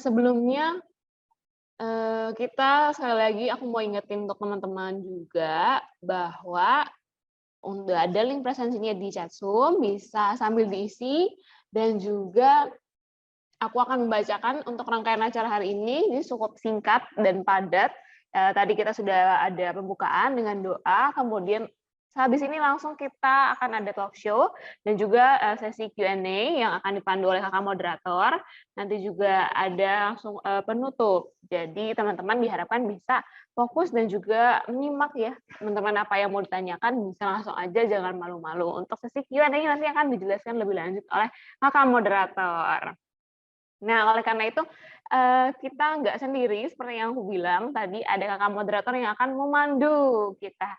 sebelumnya, kita sekali lagi aku mau ingetin untuk teman-teman juga bahwa udah ada link presensinya di chat Zoom, bisa sambil diisi dan juga aku akan membacakan untuk rangkaian acara hari ini cukup singkat dan padat. Tadi kita sudah ada pembukaan dengan doa, kemudian sehabis ini langsung kita akan ada talk show dan juga sesi Q&A yang akan dipandu oleh kakak moderator. Nanti juga ada langsung penutup. Jadi teman-teman diharapkan bisa fokus dan juga menyimak ya teman-teman apa yang mau ditanyakan bisa langsung aja, jangan malu-malu. Untuk sesi Q&A nanti akan dijelaskan lebih lanjut oleh kakak moderator. Nah, oleh karena itu, kita nggak sendiri seperti yang aku bilang tadi, ada kakak moderator yang akan memandu kita,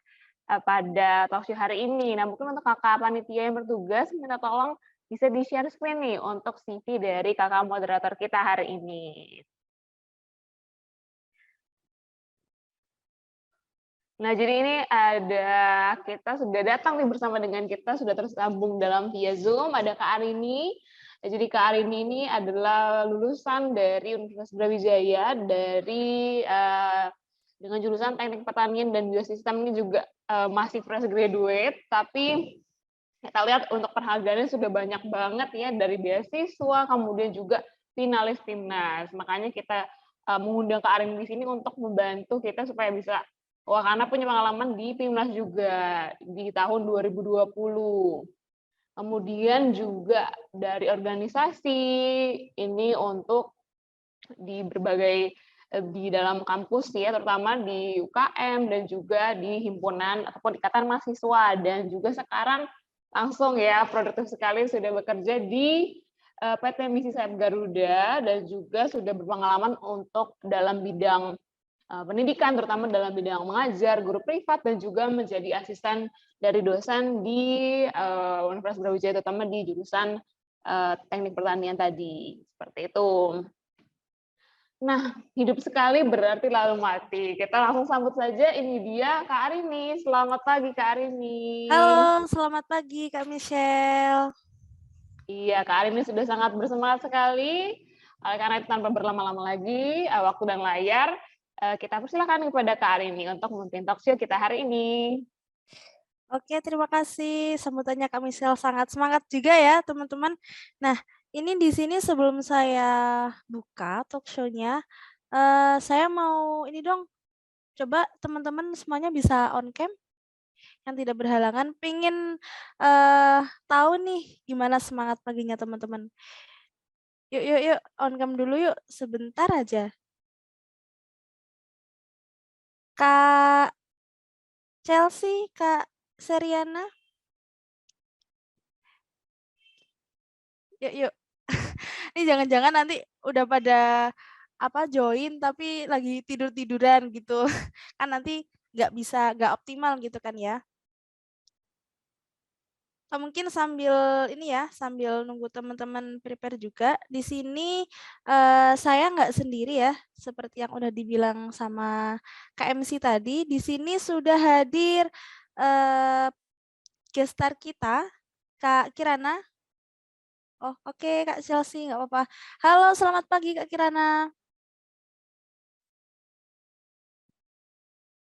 pada talkshow hari ini. Nah, mungkin untuk kakak panitia yang bertugas, minta tolong bisa di-share screen nih untuk CV dari kakak moderator kita hari ini. Nah, jadi ini kita sudah datang nih bersama dengan kita, sudah tersambung dalam via Zoom, ada Kak Arini. Jadi Kak Arini ini adalah lulusan dari Universitas Brawijaya dari dengan jurusan Teknik Pertanian dan Biosistem, ini juga masih fresh graduate, tapi kita lihat untuk penghargaannya sudah banyak banget ya, dari beasiswa, kemudian juga finalis Timnas. Makanya kita mengundang Kak Arini di sini untuk membantu kita supaya bisa, wah karena punya pengalaman di Timnas juga di tahun 2020. Kemudian juga dari organisasi ini untuk di berbagai di dalam kampus ya, terutama di UKM dan juga di himpunan ataupun ikatan mahasiswa, dan juga sekarang langsung ya produktif sekali sudah bekerja di PT Misi Sayap Garuda dan juga sudah berpengalaman untuk dalam bidang pendidikan, terutama dalam bidang mengajar, guru privat, dan juga menjadi asisten dari dosen di Universitas Brawijaya, terutama di jurusan teknik pertanian tadi. Seperti itu. Nah, hidup sekali berarti lalu mati. Kita langsung sambut saja, ini dia Kak Arini. Selamat pagi Kak Arini. Halo, selamat pagi Kak Michelle. Iya, Kak Arini sudah sangat bersemangat sekali. Karena itu tanpa berlama-lama lagi, waktu dan layar, kita persilakan kepada Kak Arini untuk memimpin talk show kita hari ini. Oke, terima kasih. Sambutannya Kak Michelle sangat semangat juga ya, teman-teman. Nah, ini di sini sebelum saya buka talk show-nya, saya mau ini dong, coba teman-teman semuanya bisa on cam yang tidak berhalangan. Pengen tahu nih gimana semangat paginya teman-teman. Yuk, yuk, yuk, on cam dulu yuk, sebentar aja. Kak Chelsea, Kak Seriana, yuk, yuk. Ini jangan-jangan nanti udah pada join tapi lagi tidur-tiduran gitu. Kan nanti nggak optimal gitu kan ya. Mungkin sambil ini ya, sambil nunggu teman-teman prepare juga. Di sini saya nggak sendiri ya, seperti yang udah dibilang sama KMC tadi. Di sini sudah hadir guest star kita, Kak Kirana. Oh, oke, Kak Chelsea, nggak apa-apa. Halo, selamat pagi Kak Kirana.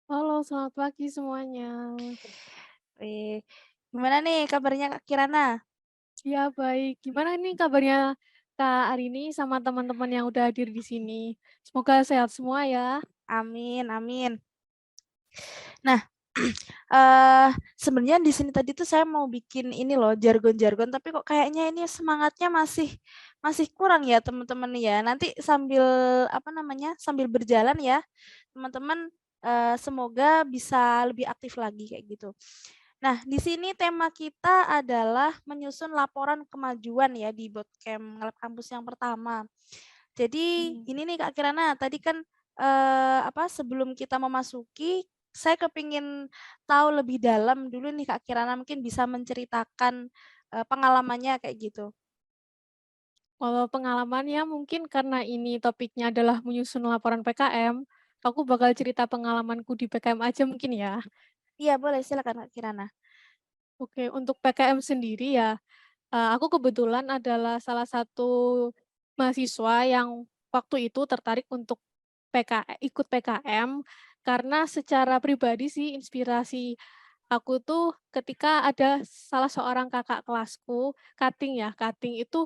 Halo, selamat pagi semuanya. Gimana nih kabarnya Kak Kirana? Ya, baik. Gimana nih kabarnya Kak Arini sama teman-teman yang udah hadir di sini? Semoga sehat semua ya. Amin, amin. Nah, sebenarnya di sini tadi tuh saya mau bikin ini loh, jargon-jargon, tapi kok kayaknya ini semangatnya masih kurang ya teman-teman ya. Nanti sambil sambil berjalan ya, teman-teman semoga bisa lebih aktif lagi kayak gitu. Nah, di sini tema kita adalah menyusun laporan kemajuan ya di Bootcamp Ngelab Kampus yang pertama. Jadi gini nih Kak Kirana, tadi kan sebelum kita memasuki, saya kepingin tahu lebih dalam dulu nih Kak Kirana, mungkin bisa menceritakan pengalamannya kayak gitu. Kalau pengalamannya mungkin karena ini topiknya adalah menyusun laporan PKM, aku bakal cerita pengalamanku di PKM aja mungkin ya. Iya boleh, silakan Kak Kirana. Oke, untuk PKM sendiri ya, aku kebetulan adalah salah satu mahasiswa yang waktu itu tertarik untuk ikut PKM karena secara pribadi sih inspirasi aku tuh ketika ada salah seorang kakak kelasku, cutting itu,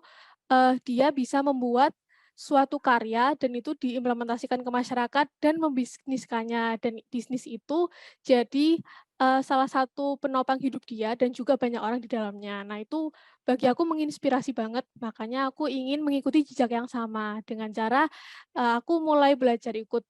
dia bisa membuat suatu karya dan itu diimplementasikan ke masyarakat dan membisniskannya, dan bisnis itu jadi, salah satu penopang hidup dia dan juga banyak orang di dalamnya. Nah itu bagi aku menginspirasi banget, makanya aku ingin mengikuti jejak yang sama dengan cara, aku mulai belajar ikut.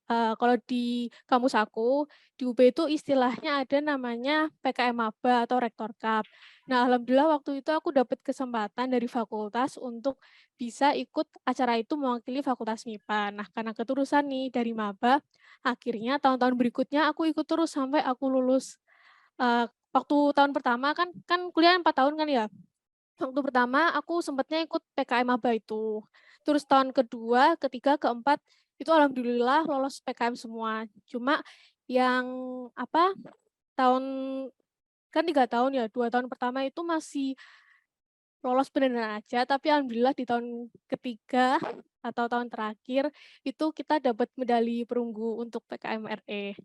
Kalau di kampus aku, di UB itu istilahnya ada namanya PKM Maba atau Rektor Cup. Nah, alhamdulillah waktu itu aku dapat kesempatan dari fakultas untuk bisa ikut acara itu mewakili Fakultas MIPA. Nah, karena keterusan nih dari maba, akhirnya tahun-tahun berikutnya aku ikut terus sampai aku lulus. Waktu tahun pertama kan kan kuliah 4 tahun kan ya. Waktu pertama aku sempatnya ikut PKM maba itu. Terus tahun kedua, ketiga, keempat, itu alhamdulillah lolos PKM semua. Cuma yang apa, tahun kan 3 tahun ya, 2 tahun pertama itu masih lolos beneran aja, tapi alhamdulillah di tahun ketiga atau tahun terakhir, itu kita dapat medali perunggu untuk PKM RE.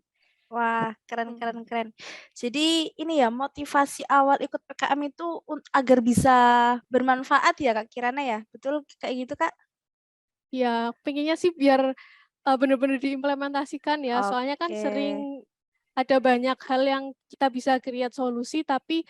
Wah, keren Mmm. keren keren. Jadi ini ya, motivasi awal ikut PKM itu agar bisa bermanfaat ya Kak Kirana ya? Betul kayak gitu Kak? Ya, pengennya sih biar, bener-bener diimplementasikan ya, soalnya kan Oke. sering ada banyak hal yang kita bisa create solusi, tapi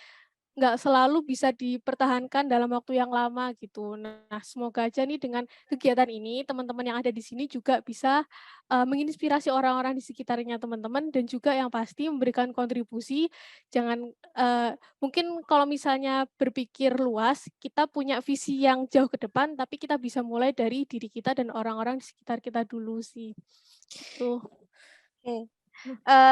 nggak selalu bisa dipertahankan dalam waktu yang lama gitu. Nah, semoga aja nih dengan kegiatan ini, teman-teman yang ada di sini juga bisa, menginspirasi orang-orang di sekitarnya teman-teman dan juga yang pasti memberikan kontribusi. Jangan, mungkin kalau misalnya berpikir luas, kita punya visi yang jauh ke depan, tapi kita bisa mulai dari diri kita dan orang-orang di sekitar kita dulu sih, gitu. Oke.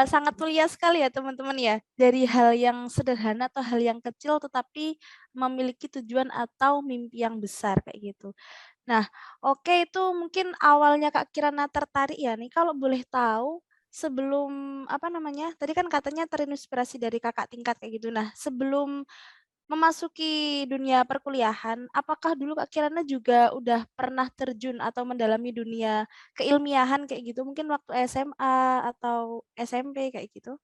Sangat mulia sekali ya teman-teman ya, dari hal yang sederhana atau hal yang kecil tetapi memiliki tujuan atau mimpi yang besar kayak gitu. Nah, oke itu mungkin awalnya Kak Kirana tertarik ya nih, kalau boleh tahu sebelum apa namanya, tadi kan katanya terinspirasi dari kakak tingkat kayak gitu. Nah, sebelum memasuki dunia perkuliahan, apakah dulu Kak Kirana juga udah pernah terjun atau mendalami dunia keilmiahan kayak gitu, mungkin waktu SMA atau SMP kayak gitu?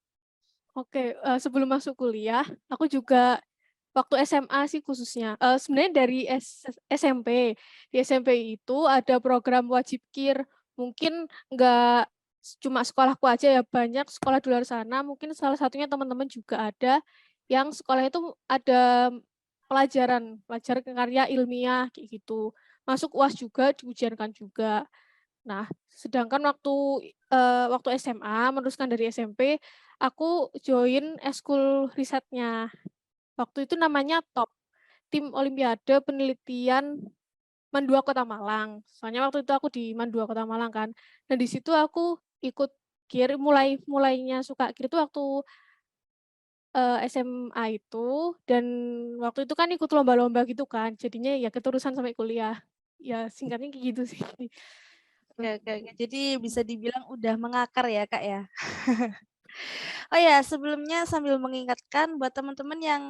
Oke, sebelum masuk kuliah, aku juga waktu SMA sih khususnya, sebenarnya dari SMP. Di SMP itu ada program wajib KIR, mungkin nggak cuma sekolahku aja ya, banyak sekolah di luar sana, mungkin salah satunya teman-teman juga ada, yang sekolah itu ada pelajaran karya ilmiah kayak gitu. Masuk UAS juga, diujiankan juga. Nah, sedangkan waktu SMA, meneruskan dari SMP, aku join ekskul risetnya. Waktu itu namanya TOP, Tim Olimpiade Penelitian Man 2 Kota Malang. Soalnya waktu itu aku di Man 2 Kota Malang kan. Dan di situ aku ikut KIR, mulainya suka KIR itu waktu, SMA itu, dan waktu itu kan ikut lomba-lomba gitu kan, jadinya ya keterusan sampai kuliah. Ya singkatnya kayak gitu sih. Oke oke oke, jadi bisa dibilang udah mengakar ya Kak ya? Oh ya, sebelumnya sambil mengingatkan buat teman-teman yang,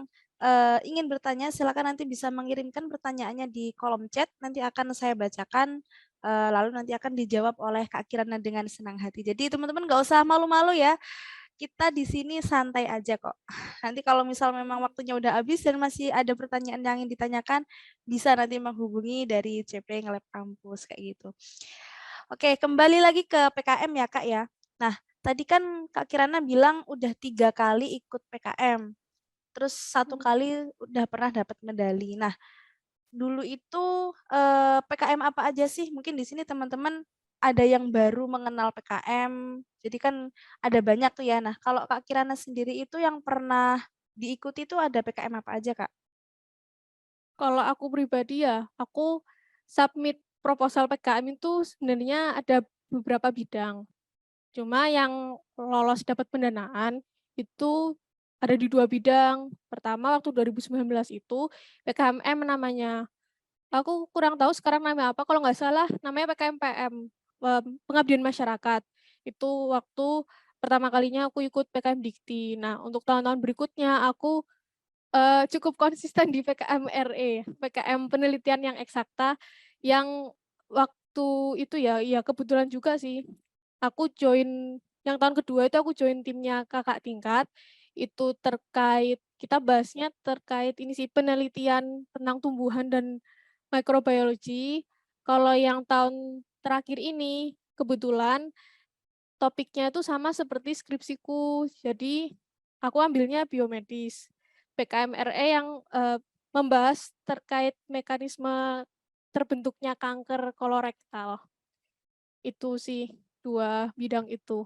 ingin bertanya silakan nanti bisa mengirimkan pertanyaannya di kolom chat, nanti akan saya bacakan, lalu nanti akan dijawab oleh Kak Kirana dengan senang hati. Jadi teman-teman nggak usah malu-malu ya, kita di sini santai aja kok. Nanti kalau misal memang waktunya udah habis dan masih ada pertanyaan yang ingin ditanyakan, bisa nanti menghubungi dari CP Ngelab Kampus kayak gitu. Oke, kembali lagi ke PKM ya Kak ya. Nah, tadi kan Kak Kirana bilang udah 3 kali ikut PKM, terus 1 kali udah pernah dapat medali. Nah, dulu itu, PKM apa aja sih? Mungkin di sini teman-teman ada yang baru mengenal PKM, jadi kan ada banyak tuh ya. Nah, kalau Kak Kirana sendiri itu yang pernah diikuti itu ada PKM apa aja, Kak? Kalau aku pribadi ya, aku submit proposal PKM itu sebenarnya ada beberapa bidang. Cuma yang lolos dapat pendanaan itu ada di 2 bidang. Pertama waktu 2019 itu PKMM namanya. Aku kurang tahu sekarang namanya apa, kalau nggak salah namanya PKMPM, Pengabdian Masyarakat. Itu waktu pertama kalinya aku ikut PKM Dikti. Nah, untuk tahun-tahun berikutnya aku cukup konsisten di PKM RE, PKM penelitian yang eksakta, yang waktu itu ya kebetulan juga sih. Aku join yang tahun kedua itu aku join timnya kakak tingkat. Itu kita bahasnya terkait ini sih penelitian tentang tumbuhan dan microbiology. Kalau yang tahun terakhir ini kebetulan topiknya itu sama seperti skripsiku. Jadi aku ambilnya biomedis. PKMRE yang membahas terkait mekanisme terbentuknya kanker kolorektal. Itu sih 2 bidang itu.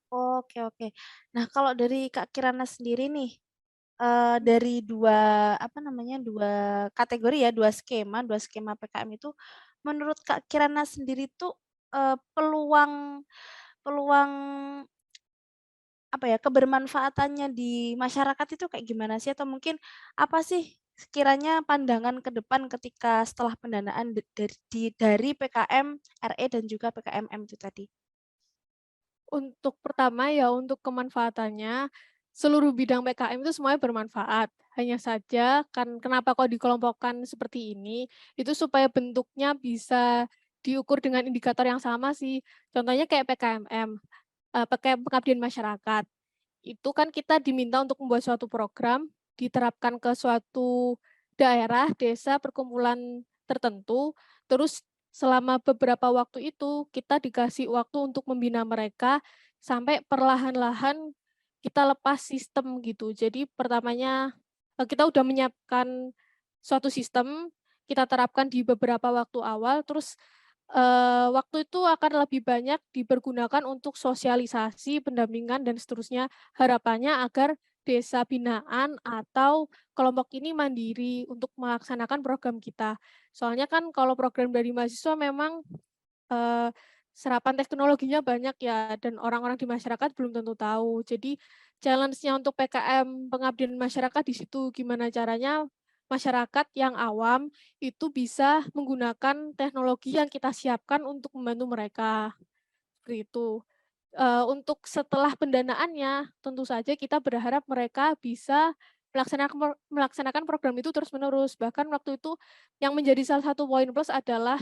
Oke, oke. Nah, kalau dari Kak Kirana sendiri nih, dari dua kategori ya, dua skema PKM itu, menurut Kak Kirana sendiri tuh peluang peluang apa ya, kebermanfaatannya di masyarakat itu kayak gimana sih? Atau mungkin apa sih sekiranya pandangan ke depan ketika setelah pendanaan dari PKM RE dan juga PKMM itu tadi? Untuk pertama ya untuk kemanfaatannya, seluruh bidang PKM itu semuanya bermanfaat. Hanya saja kan kenapa kok dikelompokkan seperti ini, itu supaya bentuknya bisa diukur dengan indikator yang sama sih. Contohnya kayak PKMM, pengabdian masyarakat. Itu kan kita diminta untuk membuat suatu program, diterapkan ke suatu daerah, desa, perkumpulan tertentu, terus selama beberapa waktu itu kita dikasih waktu untuk membina mereka sampai perlahan-lahan kita lepas sistem gitu. Jadi pertamanya kita udah menyiapkan suatu sistem, kita terapkan di beberapa waktu awal, terus waktu itu akan lebih banyak dipergunakan untuk sosialisasi, pendampingan, dan seterusnya. Harapannya agar desa binaan atau kelompok ini mandiri untuk melaksanakan program kita. Soalnya kan kalau program dari mahasiswa memang serapan teknologinya banyak ya, dan orang-orang di masyarakat belum tentu tahu. Jadi challenge-nya untuk PKM pengabdian masyarakat di situ, gimana caranya masyarakat yang awam itu bisa menggunakan teknologi yang kita siapkan untuk membantu mereka, seperti itu. Untuk setelah pendanaannya, tentu saja kita berharap mereka bisa melaksanakan program itu terus-menerus. Bahkan waktu itu yang menjadi salah satu poin plus adalah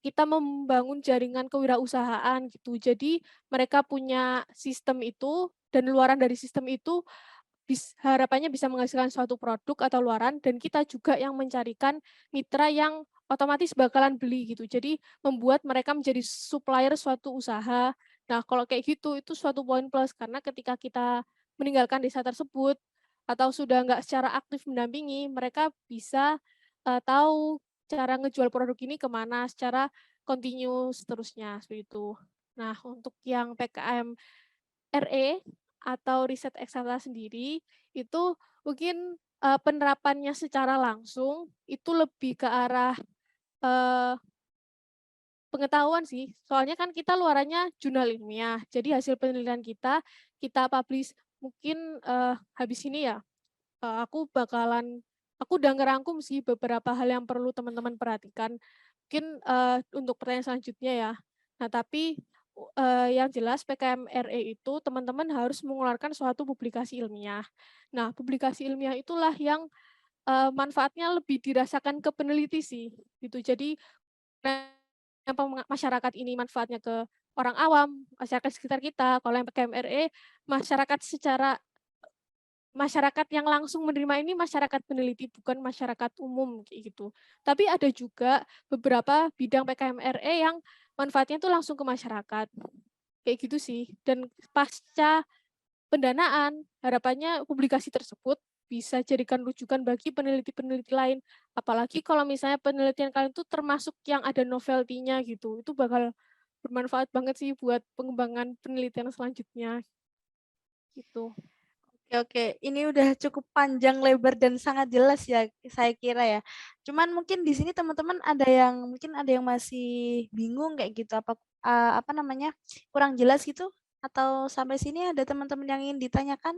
kita membangun jaringan kewirausahaan gitu. Jadi mereka punya sistem itu dan luaran dari sistem itu harapannya bisa menghasilkan suatu produk atau luaran dan kita juga yang mencarikan mitra yang otomatis bakalan beli gitu. Jadi membuat mereka menjadi supplier suatu usaha. Nah, kalau kayak gitu itu suatu poin plus karena ketika kita meninggalkan desa tersebut atau sudah nggak secara aktif mendampingi, mereka bisa tahu cara ngejual produk ini kemana secara kontinu seterusnya seperti itu. Nah, untuk yang PKM RE atau riset eksakta sendiri itu mungkin penerapannya secara langsung itu lebih ke arah pengetahuan sih. Soalnya kan kita luarannya jurnal ilmiah. Jadi hasil penelitian kita publish mungkin habis ini ya aku udah ngerangkum sih beberapa hal yang perlu teman-teman perhatikan. Mungkin untuk pertanyaan selanjutnya ya. Nah, tapi yang jelas PKM-RE itu teman-teman harus mengeluarkan suatu publikasi ilmiah. Nah, publikasi ilmiah itulah yang manfaatnya lebih dirasakan ke peneliti sih, gitu. Jadi yang masyarakat ini manfaatnya ke orang awam, masyarakat sekitar kita. Kalau yang PKM-RE, masyarakat yang langsung menerima ini masyarakat peneliti, bukan masyarakat umum kayak gitu. Tapi ada juga beberapa bidang PKM-RE yang manfaatnya itu langsung ke masyarakat. Kayak gitu sih. Dan pasca pendanaan, harapannya publikasi tersebut bisa jadikan rujukan bagi peneliti-peneliti lain. Apalagi kalau misalnya penelitian kalian itu termasuk yang ada novelty-nya gitu. Itu bakal bermanfaat banget sih buat pengembangan penelitian selanjutnya. Gitu. Oke, ini udah cukup panjang lebar dan sangat jelas ya saya kira ya. Cuman mungkin di sini teman-teman ada yang masih bingung kayak gitu apa namanya kurang jelas gitu atau sampai sini ada teman-teman yang ingin ditanyakan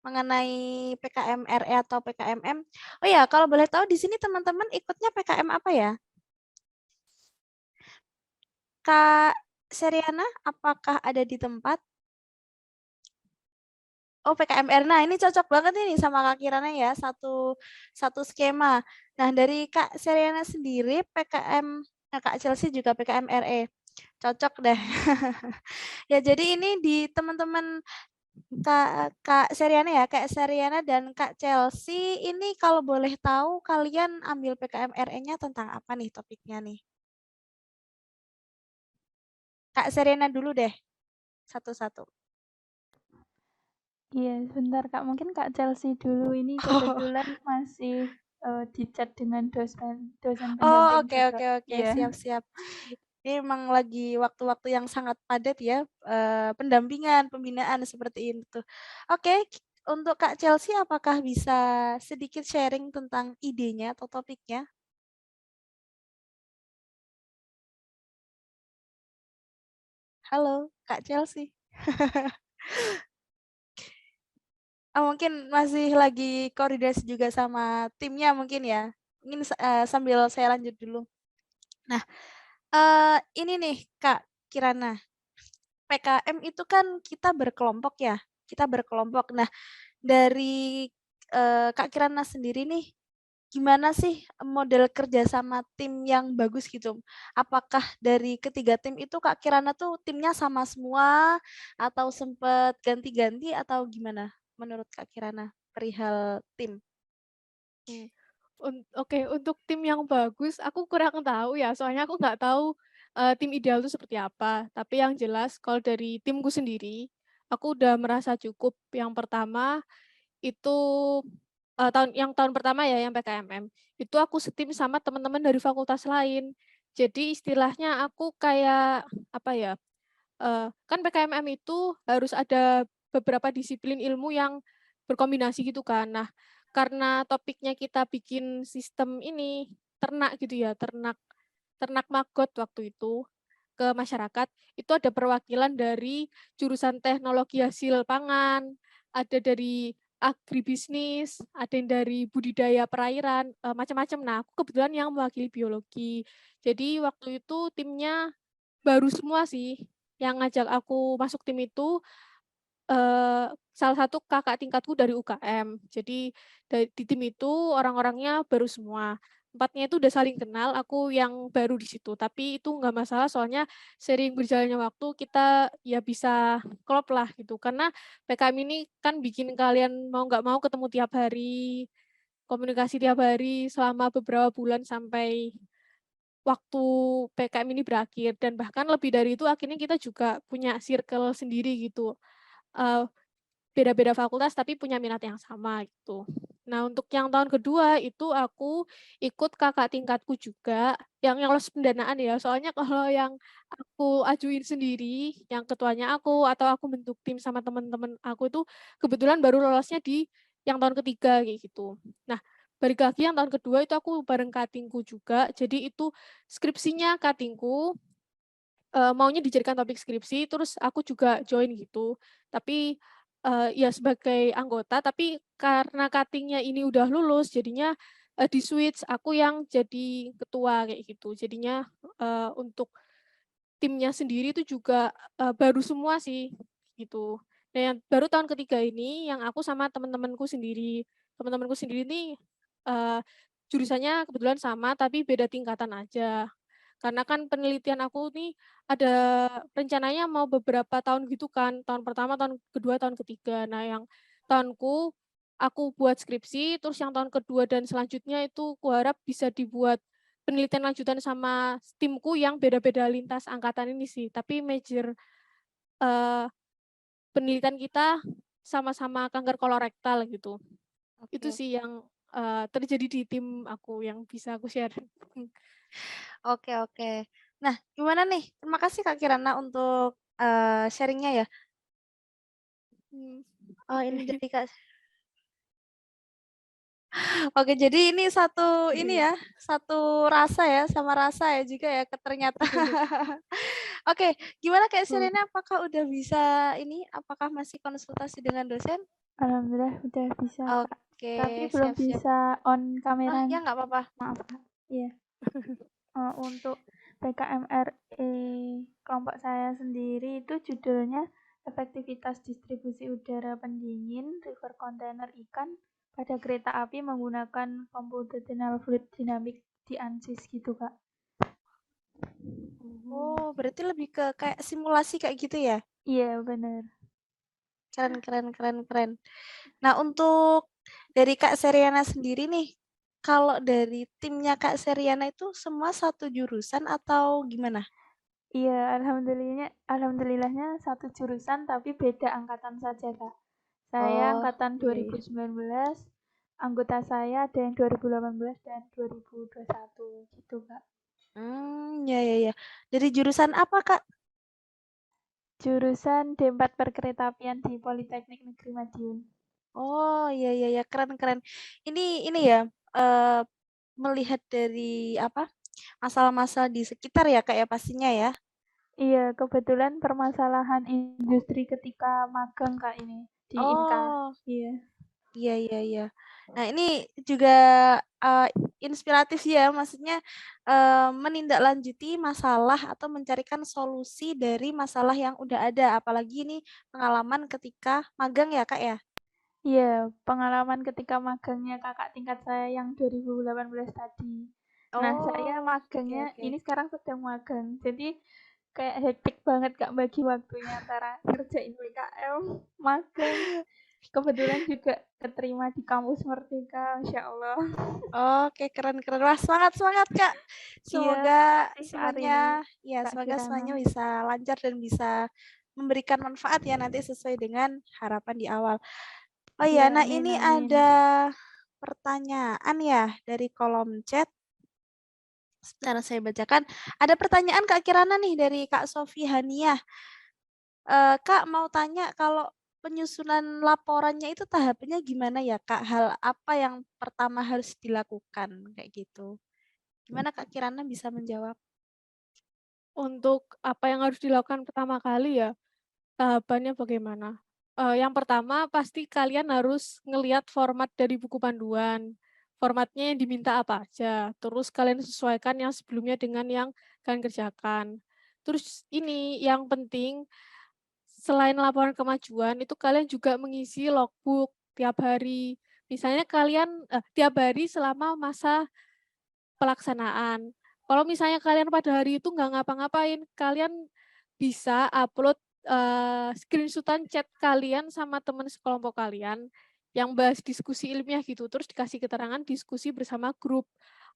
mengenai PKM RE atau PKMM. Oh ya, kalau boleh tahu di sini teman-teman ikutnya PKM apa ya? Kak Seriana, apakah ada di tempat? Oh, PKMR. Nah, ini cocok banget ini sama Kak Kirana ya, satu skema. Nah, dari Kak Seriana sendiri PKM, nah Kak Chelsea juga PKM RE. Cocok deh. Ya, jadi ini di teman-teman Kak Seriana ya, Kak Seriana dan Kak Chelsea ini kalau boleh tahu kalian ambil PKM RE-nya tentang apa nih topiknya nih? Kak Seriana dulu deh, satu-satu. Iya, sebentar Kak. Mungkin Kak Chelsea dulu ini Oh, kebetulan masih di chat dengan dosen oh pendamping oke juga. oke oke, Iya. siap-siap. Ini emang lagi waktu-waktu yang sangat padat ya, pendampingan, pembinaan seperti itu. Oke, untuk Kak Chelsea apakah bisa sedikit sharing tentang idenya atau topiknya? Halo, Kak Chelsea. Mungkin masih lagi koordinasi juga sama timnya mungkin ya. Mungkin sambil saya lanjut dulu. Nah, ini nih Kak Kirana, PKM itu kan kita berkelompok ya, kita berkelompok. Nah, dari Kak Kirana sendiri nih, gimana sih model kerja sama tim yang bagus gitu? Apakah dari ketiga tim itu Kak Kirana tuh timnya sama semua atau sempat ganti-ganti atau gimana menurut Kak Kirana perihal tim? Hmm. Oke, untuk tim yang bagus aku kurang tahu ya, soalnya aku nggak tahu, tim ideal itu seperti apa. Tapi yang jelas kalau dari timku sendiri, aku udah merasa cukup. Yang pertama itu, tahun pertama ya yang PKMM, itu aku setim sama teman-teman dari fakultas lain. Jadi istilahnya aku kayak, apa ya, kan PKMM itu harus ada beberapa disiplin ilmu yang berkombinasi gitu kan. Nah, karena topiknya kita bikin sistem ini, ternak gitu ya, ternak ternak maggot waktu itu ke masyarakat, itu ada perwakilan dari jurusan teknologi hasil pangan, ada dari agribisnis, ada yang dari budidaya perairan, macam-macam. Nah, aku kebetulan yang mewakili biologi. Jadi waktu itu timnya baru semua sih, yang ngajak aku masuk tim itu, salah satu kakak tingkatku dari UKM. Jadi di tim itu orang-orangnya baru semua. Empatnya itu udah saling kenal, aku yang baru di situ. Tapi itu nggak masalah soalnya sering berjalannya waktu kita ya bisa klop lah gitu. Karena PKM ini kan bikin kalian mau nggak mau ketemu tiap hari, komunikasi tiap hari selama beberapa bulan sampai waktu PKM ini berakhir dan bahkan lebih dari itu akhirnya kita juga punya circle sendiri gitu, eee, beda-beda fakultas tapi punya minat yang sama gitu. Nah untuk yang tahun kedua itu aku ikut kakak tingkatku juga yang lolos pendanaan ya, soalnya kalau yang aku ajuin sendiri, yang ketuanya aku atau aku bentuk tim sama temen-temen aku itu kebetulan baru lolosnya di yang tahun ketiga kayak gitu. Nah balik lagi yang tahun kedua itu aku bareng katingku juga, jadi itu skripsinya katingku, maunya dijadikan topik skripsi, terus aku juga join gitu. Tapi, ya sebagai anggota, tapi karena cutting ini udah lulus, jadinya, di-switch aku yang jadi ketua kayak gitu. Jadinya, untuk timnya sendiri itu juga, baru semua sih, gitu. Nah yang baru tahun ketiga ini, yang aku sama temen-temenku sendiri. Temen-temenku sendiri nih, eee, jurusannya kebetulan sama, tapi beda tingkatan aja. Karena kan penelitian aku nih ada rencananya mau beberapa tahun gitu kan, tahun pertama, tahun kedua, tahun ketiga. Nah yang tahunku, aku buat skripsi, terus yang tahun kedua dan selanjutnya itu kuharap bisa dibuat penelitian lanjutan sama timku yang beda-beda lintas angkatan ini sih. Tapi major, eee, penelitian kita sama-sama kanker kolorektal gitu. Itu Oke. sih yang, terjadi di tim aku yang bisa aku share. Oke oke. Nah, gimana nih? Terima kasih Kak Kirana untuk, sharing ya. Oh Oke. ini dari Kak oke jadi ini satu ini ya, satu rasa ya, sama rasa ya juga ya ternyata. Oke, gimana Kak Sirena apakah udah bisa ini, apakah masih konsultasi dengan dosen? Alhamdulillah udah bisa Kak. Tapi Oke, belum siap-siap. bisa on Oh kameranya. ya nggak apa-apa. Maaf Kak. Iya. Untuk PKMRE kelompok saya sendiri itu judulnya efektivitas distribusi udara pendingin river container ikan pada kereta api menggunakan computational fluid dynamics di ANSYS gitu, Kak. Oh, berarti lebih ke kayak simulasi kayak gitu ya? Iya, benar. Keren, keren, keren, keren. Nah, untuk dari Kak Seriana sendiri nih, kalau dari timnya Kak Seriana itu semua satu jurusan atau gimana? Iya, alhamdulillahnya satu jurusan tapi beda angkatan saja, Kak. Saya Oh, angkatan iya, iya. 2019, anggota saya ada yang 2018 dan 2021 gitu, Kak. Ya, ya, ya. Dari jurusan apa, Kak? Jurusan D4 Perkeretaapian di Politeknik Negeri Madiun. Oh, iya, iya, ya, keren, keren. Ini ya, eh, melihat dari apa masalah-masalah di sekitar ya, Kak ya pastinya ya. Iya, kebetulan permasalahan industri ketika magang, Kak, ini di Inka. Oh, Iya. iya, iya, iya. Nah, ini juga eh, inspiratif ya, maksudnya menindaklanjuti masalah atau mencarikan solusi dari masalah yang udah ada. Apalagi ini pengalaman ketika magang ya, Kak ya. Iya, pengalaman ketika magangnya kakak tingkat saya yang 2018 tadi. Nah, saya Oh, oke, magangnya oke. ini sekarang sedang magang. Jadi kayak hektik banget Kak bagi waktunya antara ngerjain PKM, magang. Kebetulan juga keterima di kampus Merdeka, Masya Allah. Oke, keren-keren. Wah, semangat-semangat, Kak. Iya, Semoga makasih Kak Arini, semuanya, ya, Kak semoga semuanya Kirana. bisa lancar dan bisa memberikan manfaat ya nanti sesuai dengan harapan di awal. Oh Iya, iya, nah amin, ini amin. ada pertanyaan ya dari kolom chat. Sebentar saya bacakan. Ada pertanyaan Kak Kirana nih dari Kak Sofi Haniah. Kak mau tanya kalau penyusunan laporannya itu tahapnya gimana ya Kak? Hal apa yang pertama harus dilakukan kayak gitu? Gimana Kak Kirana bisa menjawab? Untuk apa yang harus dilakukan pertama kali ya, tahapannya bagaimana? Yang pertama pasti kalian harus ngelihat format dari buku panduan. Formatnya yang diminta apa aja. Terus kalian sesuaikan yang sebelumnya dengan yang kalian kerjakan. Terus ini yang penting, selain laporan kemajuan, itu kalian juga mengisi logbook tiap hari. Misalnya kalian tiap hari selama masa pelaksanaan. Kalau misalnya kalian pada hari itu nggak ngapa-ngapain, kalian bisa upload screenshotan chat kalian sama teman sekelompok kalian yang bahas diskusi ilmiah gitu, terus dikasih keterangan diskusi bersama grup.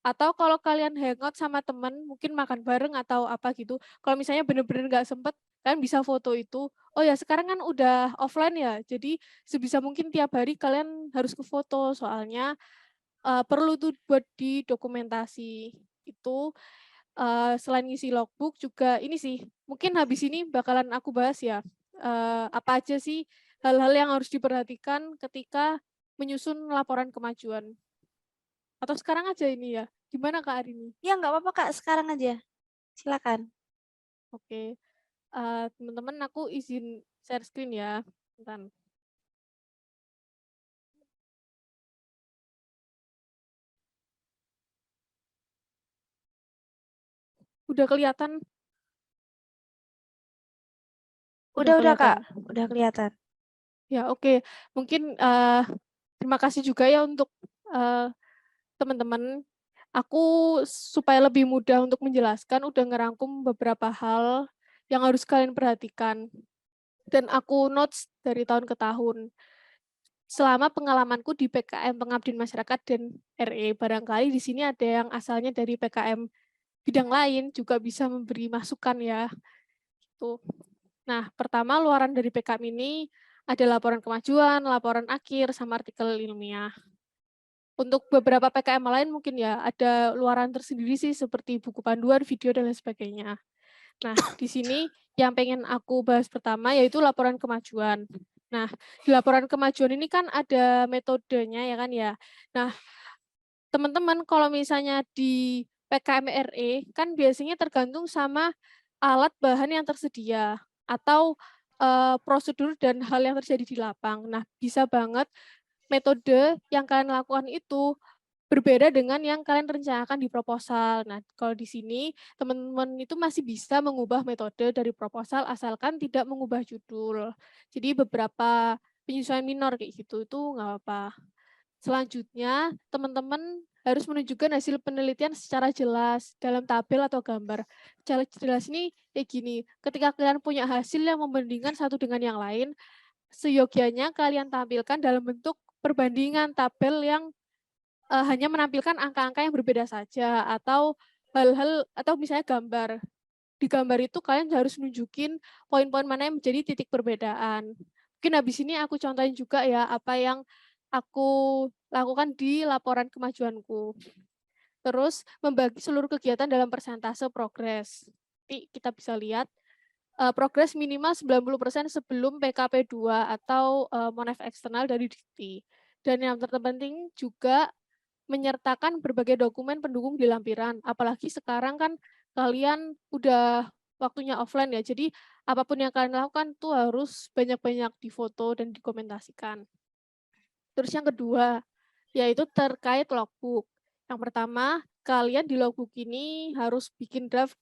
Atau kalau kalian hangout sama teman, mungkin makan bareng atau apa gitu, kalau misalnya bener-bener nggak sempet, kalian bisa foto itu. Oh ya, sekarang kan udah offline ya, jadi sebisa mungkin tiap hari kalian harus ke foto, soalnya perlu tuh buat didokumentasi. Itu, selain ngisi logbook juga ini sih, mungkin habis ini bakalan aku bahas ya, apa aja sih hal-hal yang harus diperhatikan ketika menyusun laporan kemajuan. Atau sekarang aja ini ya, gimana Kak Arini? Ya nggak apa-apa Kak, sekarang aja. Silakan. Oke, teman-teman aku izin share screen ya, bentar. Udah kelihatan? Udah Udah kelihatan? Kak, udah kelihatan. Ya oke, mungkin, terima kasih juga ya untuk, teman-teman. Aku supaya lebih mudah untuk menjelaskan, udah ngerangkum beberapa hal yang harus kalian perhatikan. Dan aku notes dari tahun ke tahun. Selama pengalamanku di PKM Pengabdian Masyarakat dan RE, barangkali di sini ada yang asalnya dari PKM bidang lain juga bisa memberi masukan ya. Tuh. Nah, pertama luaran dari PKM ini ada laporan kemajuan, laporan akhir, sama artikel ilmiah. Untuk beberapa PKM lain mungkin ya ada luaran tersendiri sih seperti buku panduan, video, dan lain sebagainya. Nah, di sini yang pengen aku bahas pertama yaitu laporan kemajuan. Nah, di laporan kemajuan ini kan ada metodenya ya kan ya. Nah, teman-teman kalau misalnya di PKM RE kan biasanya tergantung sama alat bahan yang tersedia atau prosedur dan hal yang terjadi di lapang. Nah, bisa banget metode yang kalian lakukan itu berbeda dengan yang kalian rencanakan di proposal. Nah, kalau di sini teman-teman itu masih bisa mengubah metode dari proposal asalkan tidak mengubah judul. Jadi beberapa penyesuaian minor kayak gitu itu nggak apa-apa. Selanjutnya, teman-teman harus menunjukkan hasil penelitian secara jelas dalam tabel atau gambar. Secara jelas ini kayak gini, ketika kalian punya hasil yang membandingkan satu dengan yang lain, seyogianya kalian tampilkan dalam bentuk perbandingan tabel yang hanya menampilkan angka-angka yang berbeda saja, atau hal-hal, atau misalnya gambar. Di gambar itu kalian harus nunjukin poin-poin mana yang menjadi titik perbedaan. Mungkin habis ini aku contohin juga ya apa yang aku lakukan di laporan kemajuanku. Terus membagi seluruh kegiatan dalam persentase progres. Nanti kita bisa lihat progres minimal 90% sebelum PKP 2 atau monef eksternal dari Dikti. Dan yang terpenting juga menyertakan berbagai dokumen pendukung di lampiran. Apalagi sekarang kan kalian udah waktunya offline ya, jadi apapun yang kalian lakukan tuh harus banyak-banyak difoto dan dokumentasikan. Terus yang kedua, yaitu terkait logbook. Yang pertama, kalian di logbook ini harus bikin draft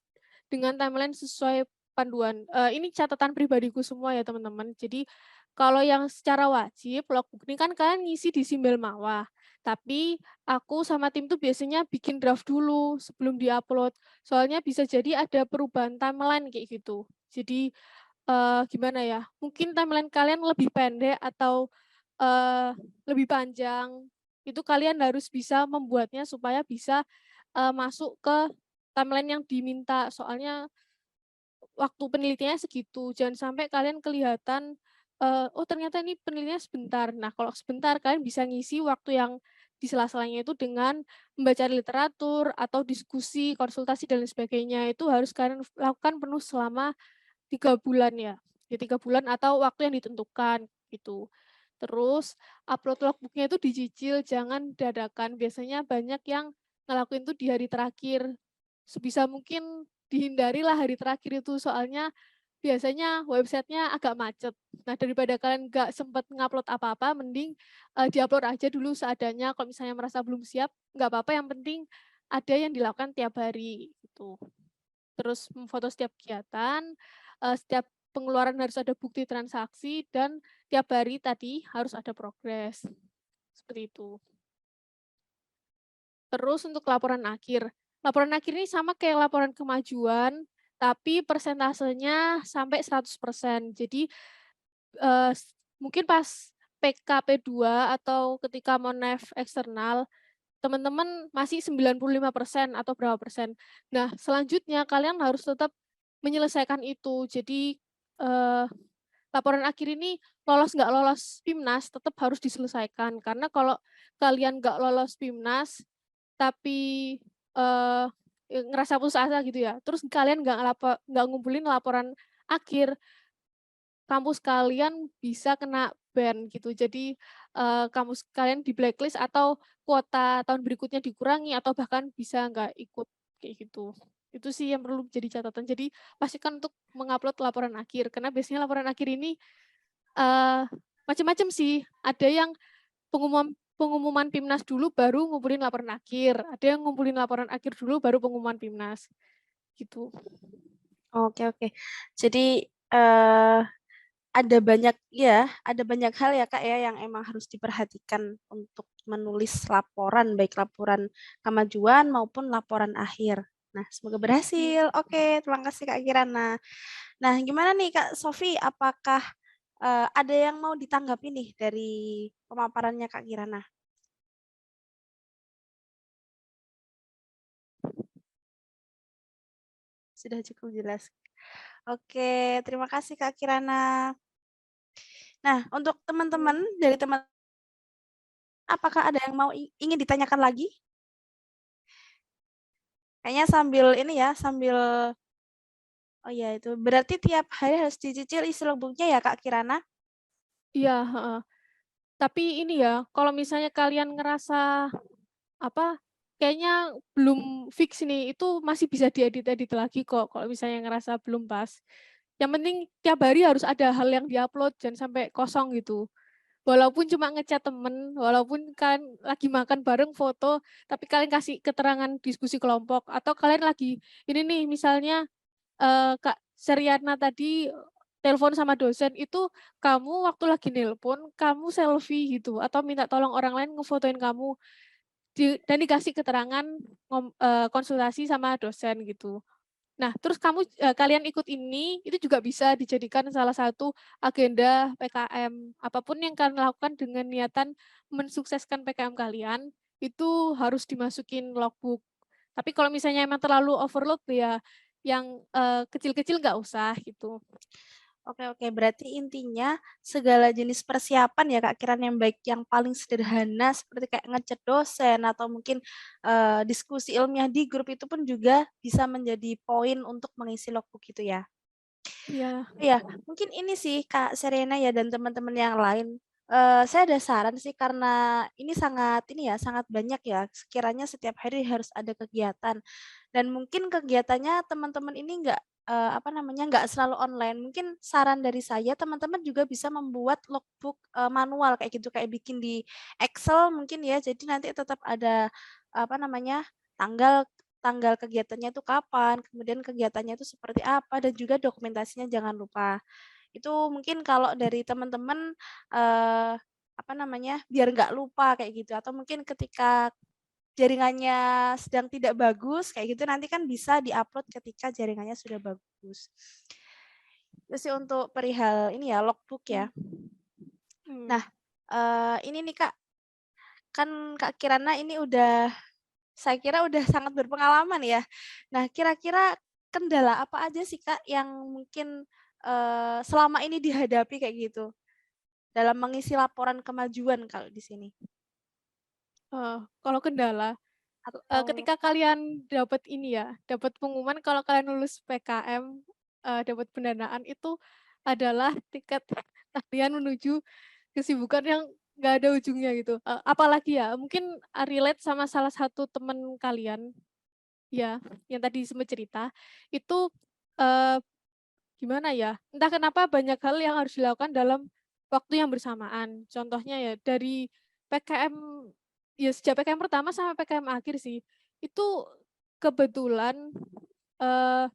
dengan timeline sesuai panduan. Ini catatan pribadiku semua ya teman-teman. Jadi kalau yang secara wajib, logbook ini kan kalian ngisi di Simbel Mawah. Tapi aku sama tim tuh biasanya bikin draft dulu sebelum diupload. Soalnya bisa jadi ada perubahan timeline kayak gitu. Jadi gimana ya, mungkin timeline kalian lebih pendek atau lebih panjang, itu kalian harus bisa membuatnya supaya bisa masuk ke timeline yang diminta. Soalnya waktu penelitiannya segitu, jangan sampai kalian kelihatan, oh ternyata ini penelitiannya sebentar. Nah kalau sebentar kalian bisa ngisi waktu yang di sela-selanya itu dengan membaca literatur atau diskusi, konsultasi dan lain sebagainya. Itu harus kalian lakukan penuh selama 3 bulan ya. Ya 3 bulan atau waktu yang ditentukan gitu. Terus upload logbook-nya itu dicicil, jangan dadakan. Biasanya banyak yang ngelakuin itu di hari terakhir. Sebisa mungkin dihindarilah hari terakhir itu, soalnya biasanya websitenya agak macet. Nah, daripada kalian nggak sempat ngupload apa-apa, mending diupload aja dulu seadanya. Kalau misalnya merasa belum siap, nggak apa-apa, yang penting ada yang dilakukan tiap hari gitu. Terus memfoto setiap kegiatan, setiap pengeluaran harus ada bukti transaksi, dan tiap hari tadi harus ada progres. Seperti itu. Terus untuk laporan akhir ini sama kayak laporan kemajuan, tapi persentasenya sampai 100%. Jadi mungkin pas PKP 2 atau ketika monef eksternal, teman-teman masih 95% atau berapa persen. Nah, selanjutnya kalian harus tetap menyelesaikan itu. Jadi laporan akhir ini lolos nggak lolos PIMNAS tetap harus diselesaikan. Karena kalau kalian nggak lolos PIMNAS, tapi ngerasa putus asa gitu ya, terus kalian nggak ngumpulin laporan akhir, kampus kalian bisa kena ban gitu. Jadi kampus kalian di blacklist atau kuota tahun berikutnya dikurangi atau bahkan bisa nggak ikut kayak gitu. Itu sih yang perlu jadi catatan. Jadi pastikan untuk mengupload laporan akhir, karena biasanya laporan akhir ini macam-macam sih. Ada yang pengumuman PIMNAS dulu baru ngumpulin laporan akhir. Ada yang ngumpulin laporan akhir dulu baru pengumuman PIMNAS. Gitu. Oke. Jadi ada banyak hal ya Kak ya yang emang harus diperhatikan untuk menulis laporan, baik laporan kemajuan maupun laporan akhir. Nah, semoga berhasil. Oke, terima kasih Kak Kirana. Nah, gimana nih Kak Sofi, apakah ada yang mau ditanggapi nih dari pemaparannya Kak Kirana? Sudah cukup jelas. Oke, terima kasih Kak Kirana. Nah, untuk teman-teman dari teman, apakah ada yang mau ingin ditanyakan lagi? Kayaknya sambil ini ya, oh ya itu berarti tiap hari harus dicicil isi logbooknya ya Kak Kirana? Iya, tapi ini ya, kalau misalnya kalian ngerasa kayaknya belum fix nih, itu masih bisa diedit-edit lagi kok kalau misalnya ngerasa belum pas. Yang penting tiap hari harus ada hal yang diupload, jangan sampai kosong gitu. Walaupun cuma ngechat temen, walaupun kalian lagi makan bareng foto, tapi kalian kasih keterangan diskusi kelompok, atau kalian lagi ini nih misalnya Kak Seriana tadi telepon sama dosen itu kamu waktu lagi nelpon, kamu selfie gitu atau minta tolong orang lain ngefotoin kamu dan dikasih keterangan konsultasi sama dosen gitu. Nah, terus kalian ikut ini, itu juga bisa dijadikan salah satu agenda PKM. Apapun yang kalian lakukan dengan niatan mensukseskan PKM kalian, itu harus dimasukin logbook. Tapi kalau misalnya emang terlalu overload ya, yang kecil-kecil nggak usah gitu. Oke, berarti intinya segala jenis persiapan ya Kak Kiran yang baik yang paling sederhana seperti kayak ngechat dosen atau mungkin diskusi ilmiah di grup itu pun juga bisa menjadi poin untuk mengisi logbook gitu ya. Iya. Iya, mungkin ini sih Kak Serena ya dan teman-teman yang lain. Saya ada saran sih karena ini sangat sangat banyak ya. Sekiranya setiap hari harus ada kegiatan dan mungkin kegiatannya teman-teman ini nggak selalu online. Mungkin saran dari saya teman-teman juga bisa membuat logbook manual kayak gitu kayak bikin di Excel mungkin ya. Jadi nanti tetap ada tanggal tanggal kegiatannya itu kapan, kemudian kegiatannya itu seperti apa, dan juga dokumentasinya jangan lupa. Itu mungkin kalau dari teman-teman, biar nggak lupa kayak gitu, atau mungkin ketika jaringannya sedang tidak bagus, kayak gitu nanti kan bisa diupload ketika jaringannya sudah bagus. Itu sih untuk perihal ini ya, logbook ya. Nah, ini nih Kak, kan Kak Kirana ini saya kira udah sangat berpengalaman ya. Nah, kira-kira kendala apa aja sih Kak yang mungkin selama ini dihadapi kayak gitu dalam mengisi laporan kemajuan kalau di sini? Kalau kendala, Atau ketika kalian dapat dapat pengumuman kalau kalian lulus PKM, dapat pendanaan itu adalah tiket kalian menuju kesibukan yang nggak ada ujungnya gitu. Apalagi ya, mungkin relate sama salah satu teman kalian, ya, yang tadi sempat cerita, itu, eee, gimana ya, entah kenapa banyak hal yang harus dilakukan dalam waktu yang bersamaan. Contohnya ya dari PKM, ya sejak PKM pertama sampai PKM akhir sih, itu kebetulan, eee,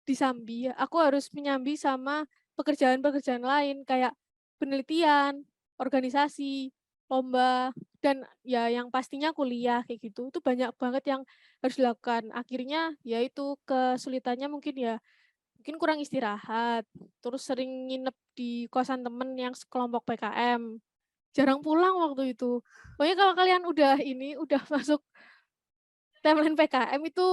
di Sambi, aku harus menyambi sama pekerjaan-pekerjaan lain kayak penelitian, organisasi, lomba, dan ya yang pastinya kuliah kayak gitu. Itu banyak banget yang harus dilakukan. Akhirnya ya itu kesulitannya mungkin kurang istirahat, terus sering nginep di kosan temen yang sekelompok PKM, jarang pulang waktu itu. Pokoknya kalau kalian udah masuk timeline PKM itu,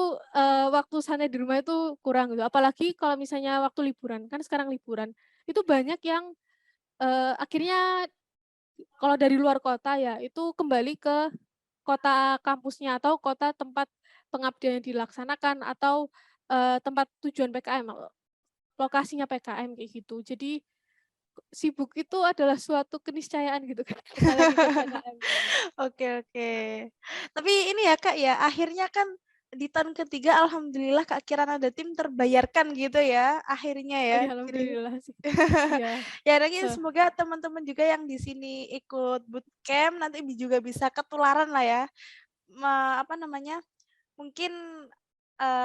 waktu santai di rumah itu kurang gitu, apalagi kalau misalnya waktu liburan, kan sekarang liburan, itu banyak yang, akhirnya kalau dari luar kota ya, itu kembali ke kota kampusnya atau kota tempat pengabdian yang dilaksanakan atau, tempat tujuan PKM, lokasinya PKM kayak gitu. Jadi sibuk itu adalah suatu keniscayaan gitu kan kita lagi ikut PKM gitu. Oke. Tapi ini ya Kak ya, akhirnya kan di tahun ketiga alhamdulillah Kak Kirana ada tim terbayarkan gitu ya, akhirnya Oh ya. ya Jadi alhamdulillah sih. Iya, ya lagi heeh. semoga teman-teman juga yang di sini ikut bootcamp nanti juga bisa ketularan lah ya. Mungkin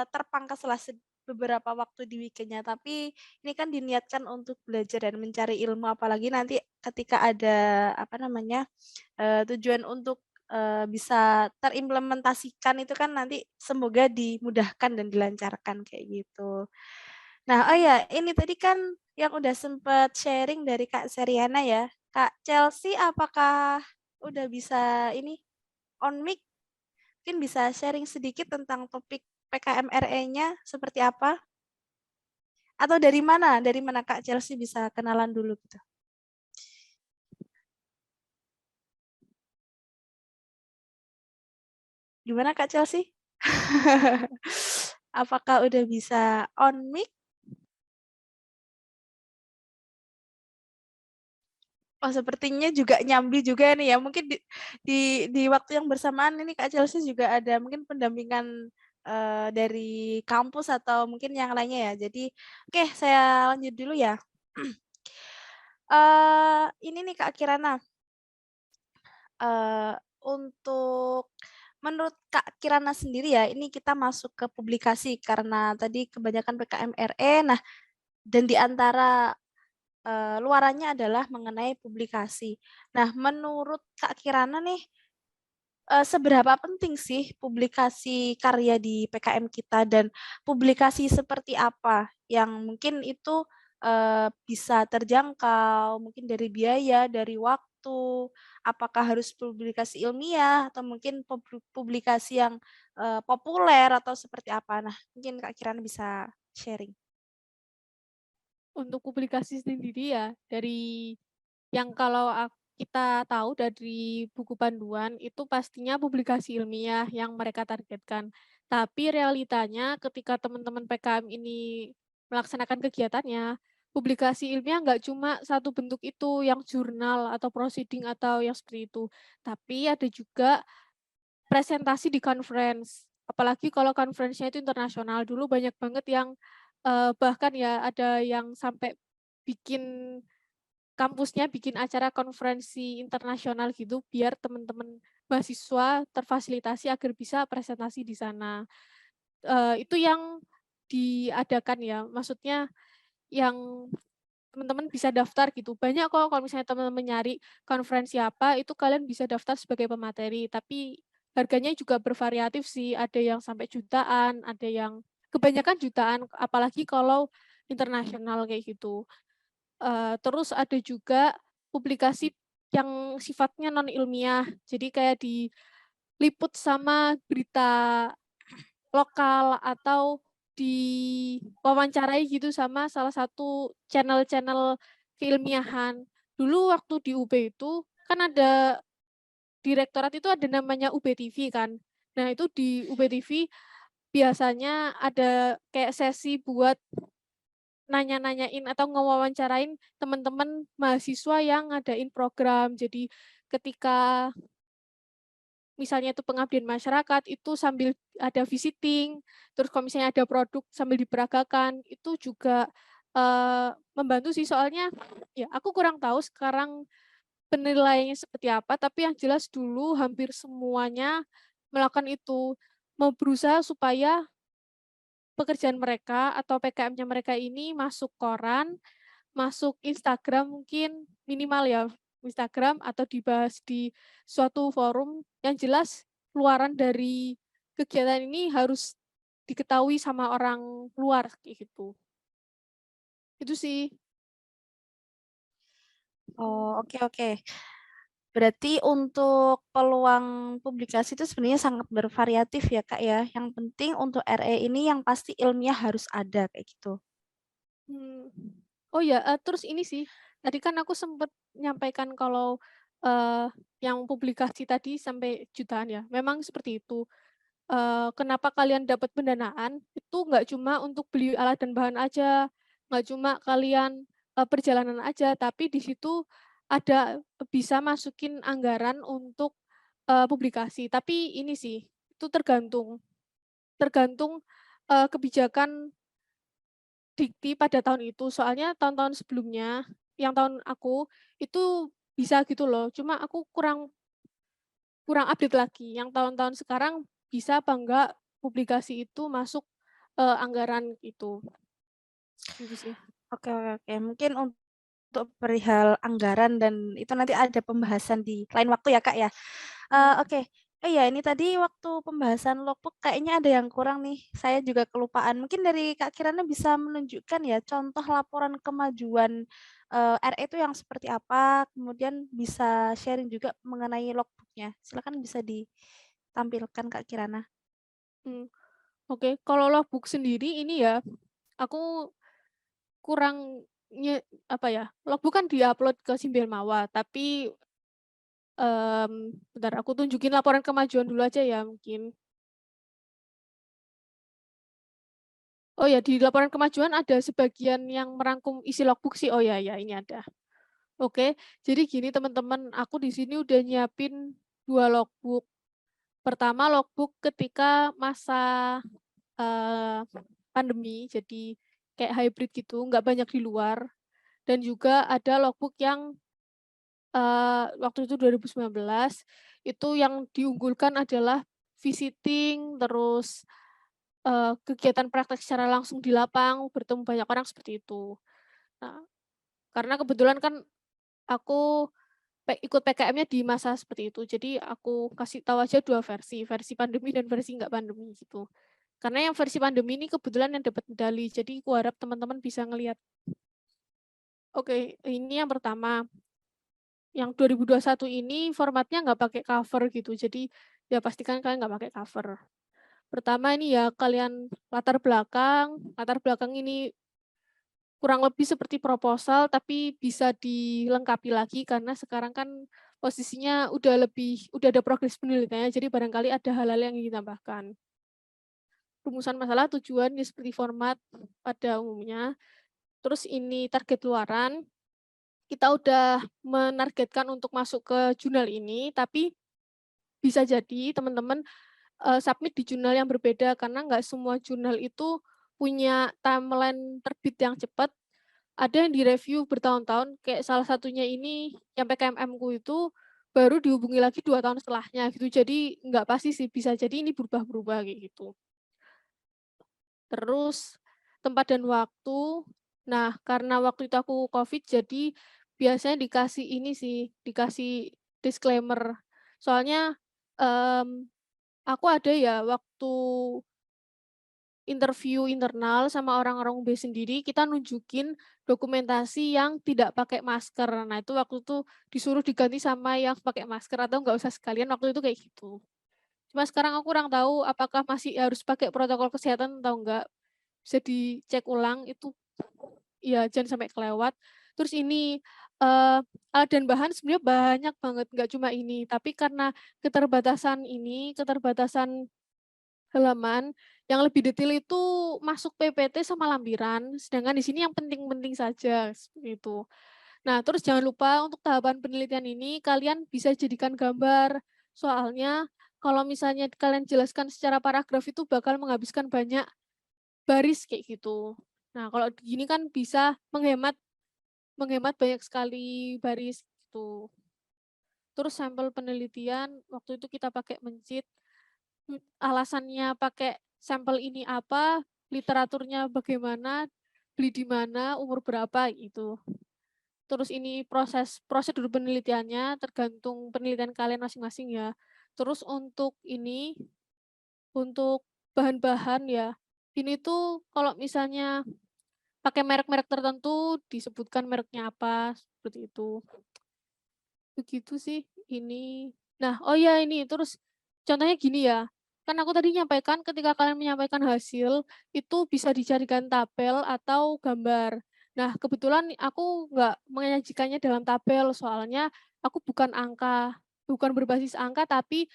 terpangkaslah beberapa waktu di weekend-nya, tapi ini kan diniatkan untuk belajar dan mencari ilmu, apalagi nanti ketika ada tujuan untuk bisa terimplementasikan itu kan nanti semoga dimudahkan dan dilancarkan kayak gitu. Nah, oh ya, ini tadi kan yang udah sempet sharing dari Kak Seriana ya. Kak Chelsea apakah udah bisa ini on mic? Mungkin bisa sharing sedikit tentang topik PKMRE-nya seperti apa? Atau dari mana? Dari mana Kak Chelsea bisa kenalan dulu gitu? Gimana Kak Chelsea? Apakah udah bisa on mic? Oh, sepertinya juga nyambi juga nih ya. Mungkin di waktu yang bersamaan ini Kak Chelsea juga ada mungkin pendampingan dari kampus atau mungkin yang lainnya ya. Jadi, oke, saya lanjut dulu ya. Ini nih Kak Kirana, untuk menurut Kak Kirana sendiri ya, ini kita masuk ke publikasi karena tadi kebanyakan PKMRE. Nah, dan di antara luarannya adalah mengenai publikasi. Nah, menurut Kak Kirana nih, seberapa penting sih publikasi karya di PKM kita dan publikasi seperti apa yang mungkin itu bisa terjangkau, mungkin dari biaya, dari waktu, apakah harus publikasi ilmiah atau mungkin publikasi yang populer atau seperti apa? Nah, mungkin Kak Kirana bisa sharing. Untuk publikasi sendiri ya, dari yang kalau kita tahu dari buku panduan itu pastinya publikasi ilmiah yang mereka targetkan. Tapi realitanya ketika teman-teman PKM ini melaksanakan kegiatannya, publikasi ilmiah nggak cuma satu bentuk itu, yang jurnal atau proceeding atau yang seperti itu. Tapi ada juga presentasi di conference. Apalagi kalau conference-nya itu internasional. Dulu banyak banget yang bahkan ya ada yang sampai bikin kampusnya bikin acara konferensi internasional gitu biar teman-teman mahasiswa terfasilitasi agar bisa presentasi di sana. Itu yang diadakan ya, maksudnya yang teman-teman bisa daftar gitu. Banyak kok kalau misalnya teman-teman nyari konferensi apa, itu kalian bisa daftar sebagai pemateri, tapi harganya juga bervariatif sih, ada yang sampai jutaan, ada yang kebanyakan jutaan, apalagi kalau internasional kayak gitu. Terus ada juga publikasi yang sifatnya non ilmiah, jadi kayak diliput sama berita lokal atau diwawancarai gitu sama salah satu channel-channel keilmiahan. Dulu waktu di UB itu kan ada direktorat itu ada namanya UB TV kan. Nah itu di UB TV biasanya ada kayak sesi buat nanya-nanyain atau ngewawancarain teman-teman mahasiswa yang ngadain program. Jadi ketika misalnya itu pengabdian masyarakat, itu sambil ada visiting, terus kalau misalnya ada produk sambil diperagakan, itu juga membantu sih. Soalnya ya aku kurang tahu sekarang penilaiannya seperti apa, tapi yang jelas dulu hampir semuanya melakukan itu. Mau berusaha supaya pekerjaan mereka atau PKM-nya mereka ini masuk koran, masuk Instagram mungkin minimal ya, Instagram atau dibahas di suatu forum, yang jelas keluaran dari kegiatan ini harus diketahui sama orang luar kayak gitu. Itu sih. Oh, oke. Berarti untuk peluang publikasi itu sebenarnya sangat bervariatif ya, Kak ya. Yang penting untuk RE ini yang pasti ilmiah harus ada kayak gitu. Hmm. Oh ya, terus ini sih, tadi kan aku sempat menyampaikan kalau yang publikasi tadi sampai jutaan ya, memang seperti itu. Kenapa kalian dapat pendanaan, itu nggak cuma untuk beli alat dan bahan aja, nggak cuma kalian perjalanan aja, tapi di situ ada bisa masukin anggaran untuk publikasi. Tapi ini sih, itu tergantung tergantung kebijakan Dikti pada tahun itu. Soalnya tahun-tahun sebelumnya, yang tahun aku, itu bisa gitu loh, cuma aku kurang kurang update lagi. Yang tahun-tahun sekarang bisa apa enggak publikasi itu masuk anggaran itu. Gitu sih. Oke. Mungkin untuk perihal anggaran dan itu nanti ada pembahasan di lain waktu ya, Kak ya. Oke. Iya, ini tadi waktu pembahasan logbook kayaknya ada yang kurang nih. Saya juga kelupaan. Mungkin dari Kak Kirana bisa menunjukkan ya contoh laporan kemajuan RE itu yang seperti apa, kemudian bisa sharing juga mengenai logbooknya. Silakan bisa ditampilkan Kak Kirana. Oke, kalau logbook sendiri ini ya, aku kurang apa ya, logbook kan diupload ke Simbelmawa, tapi bentar aku tunjukin laporan kemajuan dulu aja ya mungkin. Oh ya, di laporan kemajuan ada sebagian yang merangkum isi logbook sih. Oh ya, ini ada. Oke, jadi gini teman-teman, aku di sini udah nyiapin 2 logbook. Pertama logbook ketika masa pandemi, jadi kayak hybrid gitu, nggak banyak di luar. Dan juga ada logbook yang waktu itu 2019, itu yang diunggulkan adalah visiting, terus kegiatan praktek secara langsung di lapang, bertemu banyak orang seperti itu. Nah, Karena kebetulan kan aku ikut PKM-nya di masa seperti itu. Jadi aku kasih tahu aja 2 versi pandemi dan versi nggak pandemi gitu. Karena yang versi pandemi ini kebetulan yang dapat medali, jadi aku harap teman-teman bisa ngelihat. Oke, ini yang pertama. Yang 2021 ini formatnya nggak pakai cover gitu, jadi ya pastikan kalian nggak pakai cover. Pertama ini ya kalian latar belakang ini kurang lebih seperti proposal tapi bisa dilengkapi lagi karena sekarang kan posisinya udah ada progres penelitiannya, jadi barangkali ada hal-hal yang ingin ditambahkan. Rumusan masalah, tujuan ya seperti format pada umumnya. Terus ini target luaran, kita udah menargetkan untuk masuk ke jurnal ini, tapi bisa jadi teman-teman submit di jurnal yang berbeda karena nggak semua jurnal itu punya timeline terbit yang cepat. Ada yang direview bertahun-tahun, kayak salah satunya ini yang PKMM-ku itu baru dihubungi lagi 2 tahun setelahnya gitu. Jadi nggak pasti sih, bisa jadi ini berubah-berubah kayak gitu. Terus tempat dan waktu. Nah, karena waktu itu aku COVID, jadi biasanya dikasih ini sih, dikasih disclaimer. Soalnya aku ada ya waktu interview internal sama orang-orang UB sendiri, kita nunjukin dokumentasi yang tidak pakai masker. Nah, itu waktu itu disuruh diganti sama yang pakai masker atau nggak usah sekalian, waktu itu kayak gitu. Cuma sekarang aku kurang tahu apakah masih harus pakai protokol kesehatan atau enggak. Bisa dicek ulang itu, ya jangan sampai kelewat. Terus ini alat dan bahan sebenarnya banyak banget, nggak cuma ini. Tapi karena keterbatasan halaman, yang lebih detail itu masuk PPT sama lampiran, sedangkan di sini yang penting-penting saja, seperti itu. Nah, terus jangan lupa untuk tahapan penelitian ini kalian bisa jadikan gambar. Soalnya kalau misalnya kalian jelaskan secara paragraf itu bakal menghabiskan banyak baris kayak gitu. Nah, kalau gini kan bisa menghemat banyak sekali baris gitu. Terus sampel penelitian waktu itu kita pakai mencit. Alasannya pakai sampel ini apa, literaturnya bagaimana, beli di mana, umur berapa gitu. Terus ini prosedur penelitiannya tergantung penelitian kalian masing-masing ya. Terus untuk bahan-bahan ya, ini tuh kalau misalnya pakai merek-merek tertentu disebutkan mereknya apa, seperti itu. Begitu sih ini. Nah, oh ya ini terus contohnya gini ya. Kan aku tadi nyampaikan ketika kalian menyampaikan hasil itu bisa dicarikan tabel atau gambar. Nah, kebetulan aku nggak menyajikannya dalam tabel soalnya aku bukan berbasis angka tapi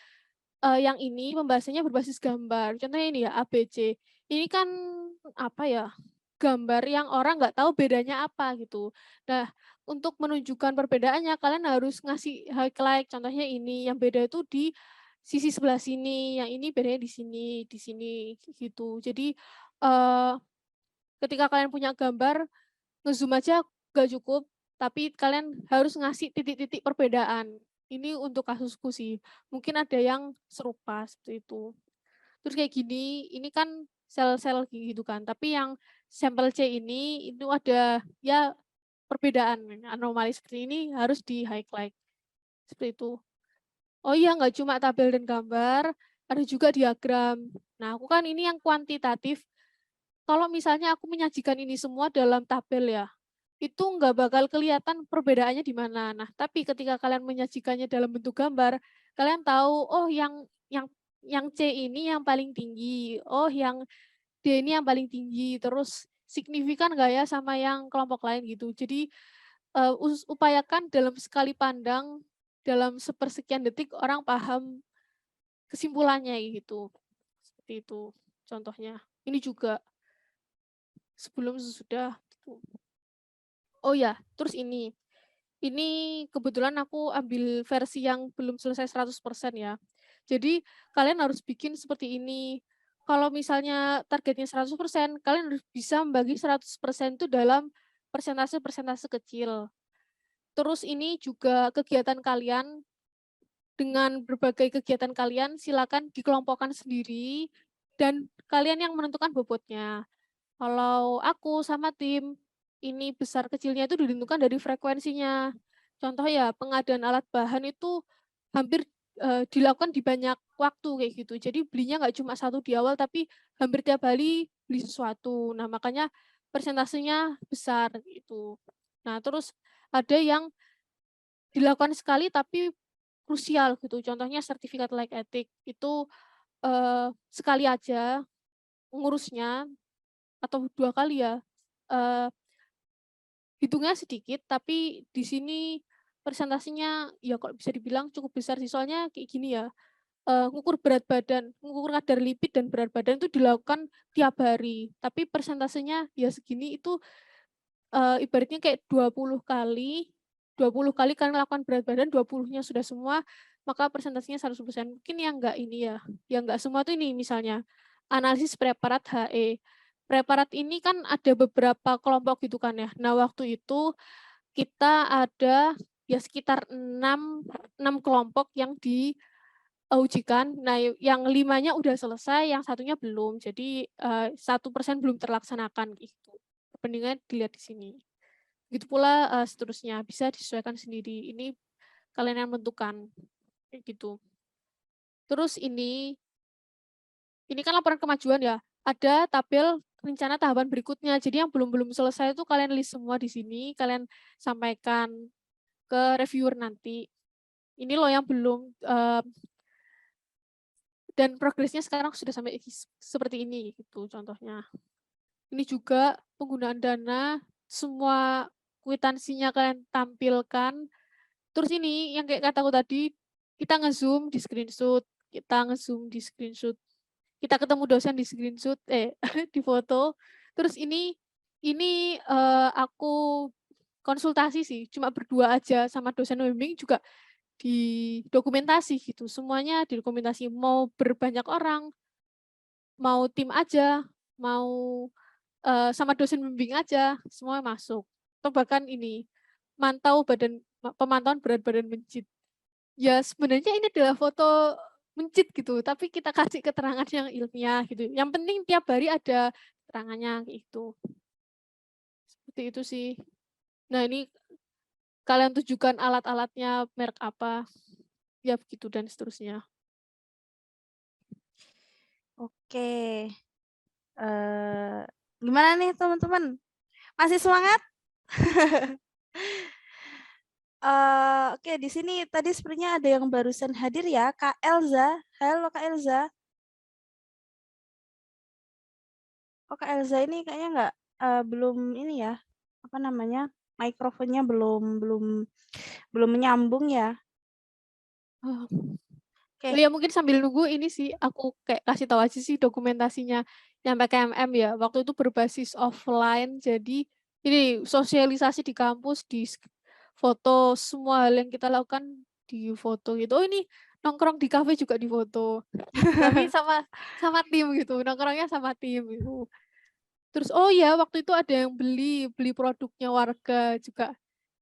yang ini pembahasannya berbasis gambar. Contohnya ini ya ABC. Ini kan apa ya? Gambar yang orang nggak tahu bedanya apa gitu. Nah, untuk menunjukkan perbedaannya kalian harus ngasih highlight. Contohnya ini yang beda itu di sisi sebelah sini, yang ini bedanya di sini gitu. Jadi ketika kalian punya gambar, ngezoom aja nggak cukup, tapi kalian harus ngasih titik-titik perbedaan. Ini untuk kasusku sih. Mungkin ada yang serupa seperti itu. Terus kayak gini, ini kan sel-sel gitu kan. Tapi yang sampel C ini itu ada ya perbedaan anomali seperti ini harus di highlight. Seperti itu. Oh iya, nggak cuma tabel dan gambar, ada juga diagram. Nah, aku kan ini yang kuantitatif. Kalau misalnya aku menyajikan ini semua dalam tabel ya, itu nggak bakal kelihatan perbedaannya di mana. Nah, tapi ketika kalian menyajikannya dalam bentuk gambar, kalian tahu, oh yang C ini yang paling tinggi, oh yang D ini yang paling tinggi, terus signifikan nggak ya sama yang kelompok lain gitu. Jadi upayakan dalam sekali pandang, dalam sepersekian detik orang paham kesimpulannya gitu. Seperti itu contohnya. Ini juga sebelum sesudah. Gitu. Oh ya, terus ini kebetulan aku ambil versi yang belum selesai 100% ya. Jadi kalian harus bikin seperti ini. Kalau misalnya targetnya 100%, kalian harus bisa membagi 100% itu dalam persentase-persentase kecil. Terus ini juga kegiatan kalian, dengan berbagai kegiatan kalian silakan dikelompokkan sendiri dan kalian yang menentukan bobotnya. Kalau aku sama tim, ini besar kecilnya itu ditentukan dari frekuensinya. Contoh ya, pengadaan alat bahan itu hampir dilakukan di banyak waktu kayak gitu. Jadi belinya nggak cuma satu di awal, tapi hampir tiap hari beli sesuatu. Nah, makanya persentasenya besar gitu. Nah, terus ada yang dilakukan sekali tapi krusial gitu. Contohnya sertifikat like etik itu sekali aja ngurusnya atau 2 kali ya. Eh, Hitungnya sedikit tapi di sini persentasenya ya kalau bisa dibilang cukup besar sih. Soalnya kayak gini ya, ngukur berat badan, ngukur kadar lipid dan berat badan itu dilakukan tiap hari. Tapi persentasenya ya segini itu ibaratnya kayak 20 kali kalian lakukan berat badan, 20-nya sudah semua, maka persentasenya 100%. Mungkin yang enggak ini ya, yang enggak semua tuh ini misalnya analisis preparat HE. Preparat ini kan ada beberapa kelompok gitu kan ya. Nah, waktu itu kita ada ya sekitar 6 kelompok yang diujikan. Nah, yang 5-nya udah selesai, yang satunya belum. Jadi 1% belum terlaksanakan gitu. Perbandingannya dilihat di sini. Begitu pula seterusnya, bisa disesuaikan sendiri. Ini kalian yang menentukan, kayak gitu. Terus ini kan laporan kemajuan ya. Ada tabel rencana tahapan berikutnya. Jadi yang belum selesai itu kalian list semua di sini, kalian sampaikan ke reviewer nanti. Ini loh yang belum dan progresnya sekarang sudah sampai seperti ini gitu contohnya. Ini juga penggunaan dana, semua kwitansinya kalian tampilkan. Terus ini yang kayak kataku tadi, kita nge-zoom di screenshot, kita ketemu dosen di screenshot, di foto. Terus ini aku konsultasi sih, cuma berdua aja sama dosen pembimbing juga di dokumentasi gitu. Semuanya di dokumentasi, mau berbanyak orang, mau tim aja, mau sama dosen pembimbing aja, semua masuk. Atau bahkan ini, pemantauan berat badan mencit. Ya sebenarnya ini adalah foto mencit gitu, tapi kita kasih keterangan yang ilmiah gitu. Yang penting tiap hari ada keterangannya gitu. Seperti itu sih. Nah ini kalian tunjukkan alat-alatnya merek apa, ya begitu dan seterusnya. Oke. Gimana nih teman-teman? Masih semangat? Oke, di sini tadi sepertinya ada yang barusan hadir ya, Kak Elza. Halo Kak Elza. Oh, Kak Elza ini kayaknya nggak belum ini ya, apa namanya, mikrofonnya belum menyambung ya. Oh. Oke. Ya mungkin sambil nunggu ini sih aku kayak kasih tahu aja sih dokumentasinya yang PKMM ya. Waktu itu berbasis offline, jadi ini sosialisasi di kampus, di foto, semua hal yang kita lakukan di foto gitu. Oh ini nongkrong di kafe juga di foto. Tapi sama tim gitu, nongkrongnya sama tim gitu. Terus oh ya waktu itu ada yang beli produknya warga juga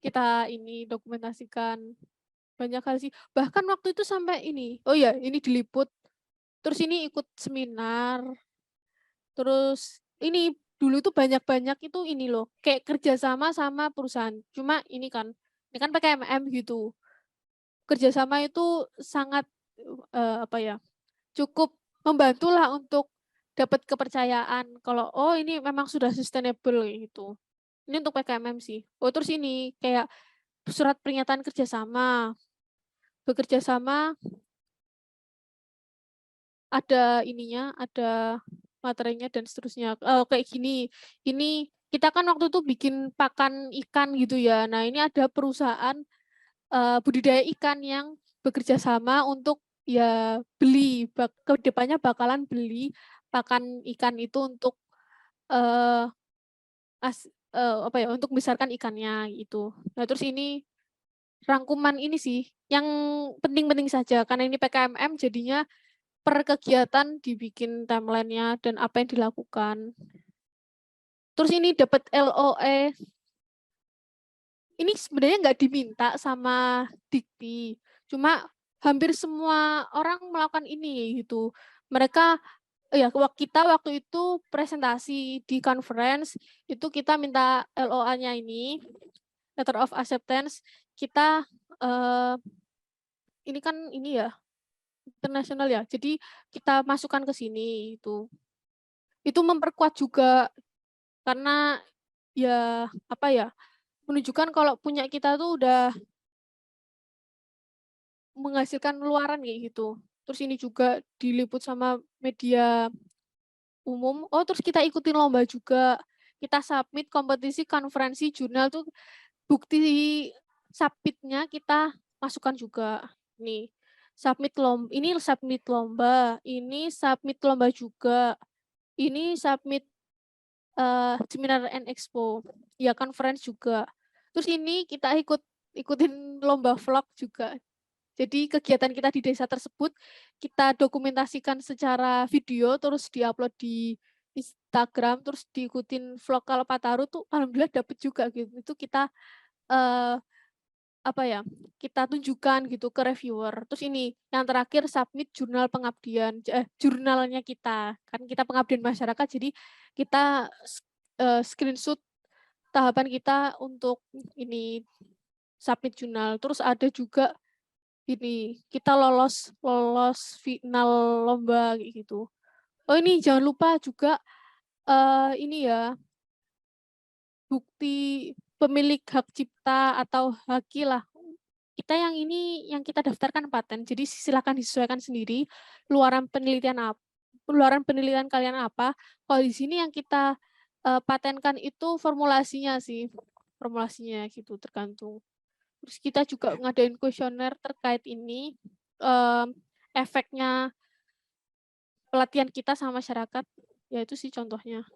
kita ini dokumentasikan. Banyak hal sih. Bahkan waktu itu sampai ini. Oh ya, ini diliput. Terus ini ikut seminar. Terus ini dulu tuh banyak-banyak itu ini loh. Kayak kerjasama sama perusahaan. Cuma ini kan PKMM gitu. Kerjasama itu sangat apa ya, cukup membantu lah untuk dapat kepercayaan. Kalau oh ini memang sudah sustainable gitu. Ini untuk PKMM sih. Oh terus ini kayak surat pernyataan kerjasama. Bekerja sama ada ininya, ada materinya dan seterusnya. Kayak gini, ini kita kan waktu itu bikin pakan ikan gitu ya. Nah ini ada perusahaan budidaya ikan yang bekerja sama untuk ya beli, ke depannya bakalan beli pakan ikan itu untuk apa ya, untuk membesarkan ikannya gitu. Nah terus ini rangkuman ini sih yang penting-penting saja karena ini PKMM jadinya per kegiatan dibikin timeline-nya dan apa yang dilakukan. Terus ini dapat LOE. Ini sebenarnya nggak diminta sama Dikti. Cuma hampir semua orang melakukan ini gitu. Mereka ya kita waktu itu presentasi di conference itu kita minta LOA-nya ini, letter of acceptance. Kita ini kan ini ya internasional ya, jadi kita masukkan ke sini itu. Itu memperkuat juga karena ya apa ya, menunjukkan kalau punya kita tuh udah menghasilkan luaran kayak gitu. Terus ini juga diliput sama media umum. Oh, terus kita ikutin lomba juga. Kita submit kompetisi konferensi jurnal tuh, bukti submitnya kita masukkan juga. Nih, ini submit lomba, ini submit lomba juga. Ini submit seminar and expo. Ya, conference juga. Terus ini kita ikutin lomba vlog juga. Jadi kegiatan kita di desa tersebut kita dokumentasikan secara video, terus diupload di Instagram, terus diikutin vlog Kalpataru tuh alhamdulillah dapet juga gitu. Itu kita apa ya, kita tunjukkan gitu ke reviewer. Terus ini yang terakhir submit jurnal pengabdian, jurnalnya kita. Kan kita pengabdian masyarakat, jadi kita screenshot tahapan kita untuk ini submit jurnal. Terus ada juga ini kita lolos final lomba kayak gitu. Oh ini jangan lupa juga ini ya, bukti pemilik hak cipta atau haki lah. Kita yang ini yang kita daftarkan paten. Jadi silakan disesuaikan sendiri luaran penelitian kalian apa. Kalau di sini yang kita patenkan itu formulasinya sih. Formulasinya gitu tergantung. Terus kita juga ngadain kuesioner terkait ini, efeknya pelatihan kita sama masyarakat, ya itu sih contohnya.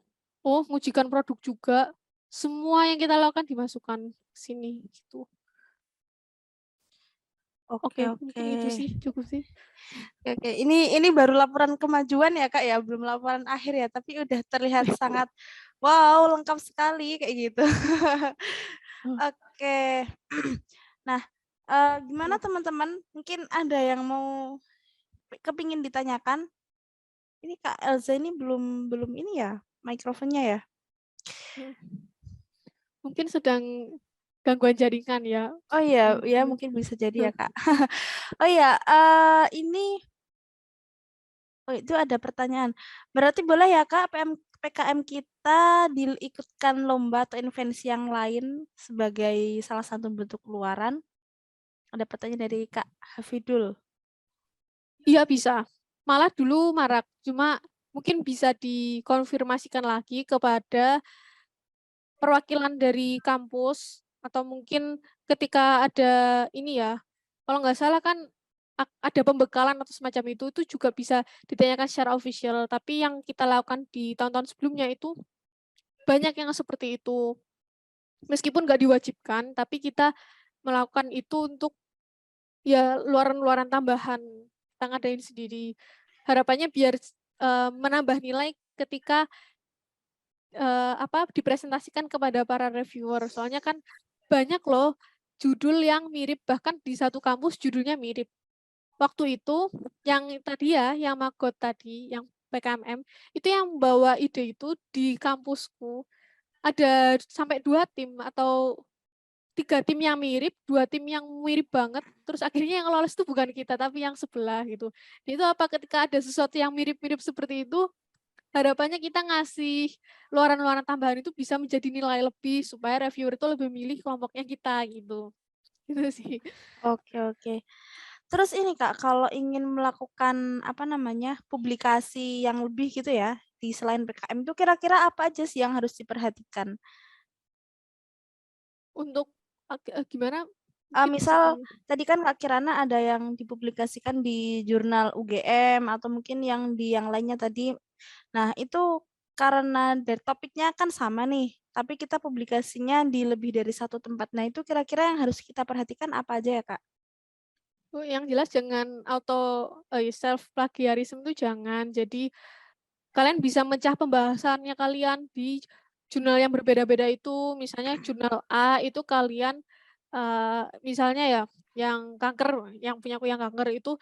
Oh, mengujikan produk juga, semua yang kita lakukan dimasukkan ke sini gitu. Oke, mungkin itu sih, cukup sih. Oke, ini baru laporan kemajuan ya Kak ya, belum laporan akhir ya, tapi udah terlihat sangat wow, lengkap sekali kayak gitu. Oke. Nah, gimana teman-teman? Mungkin ada yang mau kepingin ditanyakan? Ini Kak Elza ini belum ini ya, mikrofonnya ya? Mungkin sedang gangguan jaringan ya. Oh iya, ya mungkin bisa jadi ya Kak. Oh iya, ini oh itu ada pertanyaan. Berarti boleh ya Kak PKM kita diikutkan lomba atau invensi yang lain sebagai salah satu bentuk luaran? Ada pertanyaan dari Kak Hafidul. Iya bisa. Malah dulu marak, cuma mungkin bisa dikonfirmasikan lagi kepada perwakilan dari kampus, atau mungkin ketika ada ini ya, kalau nggak salah kan ada pembekalan atau semacam itu juga bisa ditanyakan secara official. Tapi yang kita lakukan di tahun-tahun sebelumnya itu banyak yang seperti itu. Meskipun nggak diwajibkan, tapi kita melakukan itu untuk ya luaran-luaran tambahan, kita ngadain sendiri. Harapannya biar menambah nilai ketika dipresentasikan kepada para reviewer. Soalnya kan banyak loh judul yang mirip, bahkan di satu kampus judulnya mirip. Waktu itu yang tadi ya, yang Magot tadi, yang PKMM, itu yang bawa ide itu di kampusku. Ada sampai 2 tim atau 3 tim yang mirip, 2 tim yang mirip banget, terus akhirnya yang lolos itu bukan kita, tapi yang sebelah gitu. Itu ketika ada sesuatu yang mirip-mirip seperti itu, harapannya kita ngasih luaran-luaran tambahan itu bisa menjadi nilai lebih, supaya reviewer itu lebih milih kelompoknya kita gitu. Gitu sih. Oke. Terus ini Kak, kalau ingin melakukan publikasi yang lebih gitu ya, di selain PKM itu kira-kira apa aja sih yang harus diperhatikan? Untuk gimana? Misal tadi kan Kak Kirana ada yang dipublikasikan di jurnal UGM atau mungkin yang di yang lainnya tadi. Nah, itu karena dari topiknya kan sama nih, tapi kita publikasinya di lebih dari satu tempat. Nah, itu kira-kira yang harus kita perhatikan apa aja ya, Kak? Yang jelas jangan self plagiarism itu jangan. Jadi kalian bisa mecah pembahasannya kalian di jurnal yang berbeda-beda itu. Misalnya jurnal A itu kalian misalnya ya yang kanker, yang punya kanker itu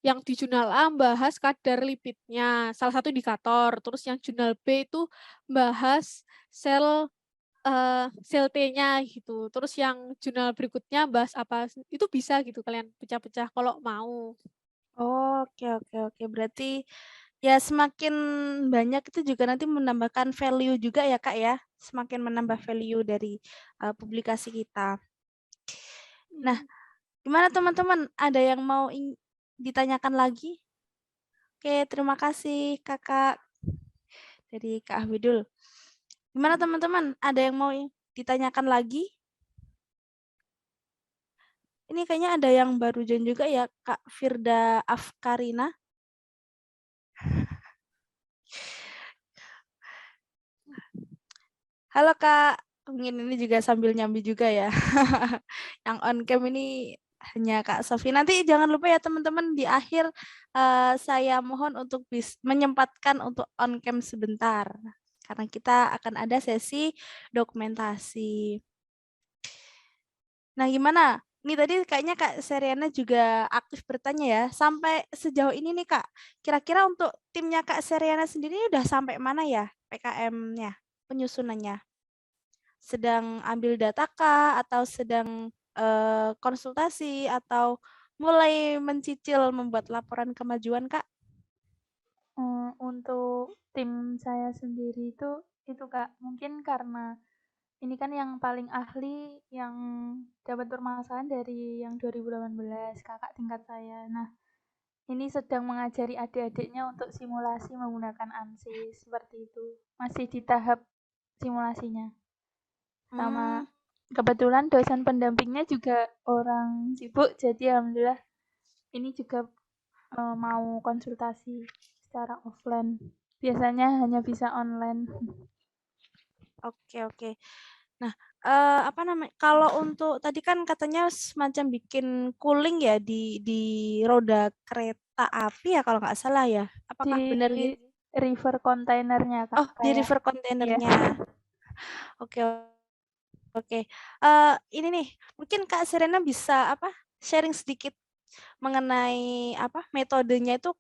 yang di jurnal A bahas kadar lipidnya, salah satu indikator. Terus yang jurnal B itu bahas sel sel T-nya gitu. Terus yang jurnal berikutnya bahas apa, itu bisa gitu kalian pecah-pecah kalau mau. Oke, oke, oke. Berarti ya semakin banyak itu juga nanti menambahkan value juga ya, Kak ya. Semakin menambah value dari publikasi kita. Nah, gimana teman-teman? Ada yang mau ditanyakan lagi? Oke, terima kasih Kakak dari Kak Ahwidul. Gimana teman-teman? Ada yang mau ditanyakan lagi? Ini kayaknya ada yang baru join juga ya, Kak Firda Afkarina. Halo Kak, mungkin ini juga sambil nyambi juga ya. Yang on cam ini hanya Kak Sofi. Nanti jangan lupa ya teman-teman, di akhir saya mohon untuk menyempatkan untuk on cam sebentar. Karena kita akan ada sesi dokumentasi. Nah gimana? Ini tadi kayaknya Kak Seriana juga aktif bertanya ya. Sampai sejauh ini nih Kak, kira-kira untuk timnya Kak Seriana sendiri udah sampai mana ya PKM-nya, penyusunannya? Sedang ambil data kah atau sedang konsultasi atau mulai mencicil membuat laporan kemajuan Kak? Untuk tim saya sendiri itu Kak, mungkin karena ini kan yang paling ahli yang dapat permasalahan dari yang 2018 kakak tingkat saya. Nah, ini sedang mengajari adik-adiknya untuk simulasi menggunakan ANSYS seperti itu. Masih di tahap simulasinya. Sama kebetulan dosen pendampingnya juga orang sibuk, jadi alhamdulillah ini juga mau konsultasi secara offline. Biasanya hanya bisa online. Oke, oke. Nah, apa namanya? Kalau untuk tadi kan katanya semacam bikin cooling ya di roda kereta api ya kalau nggak salah ya. Apakah Di benar gitu? river kontainernya Kak. Oh, di Kayak river iya. kontainernya. Oke, oke. Ini nih, mungkin Kak Serena bisa sharing sedikit mengenai metodenya itu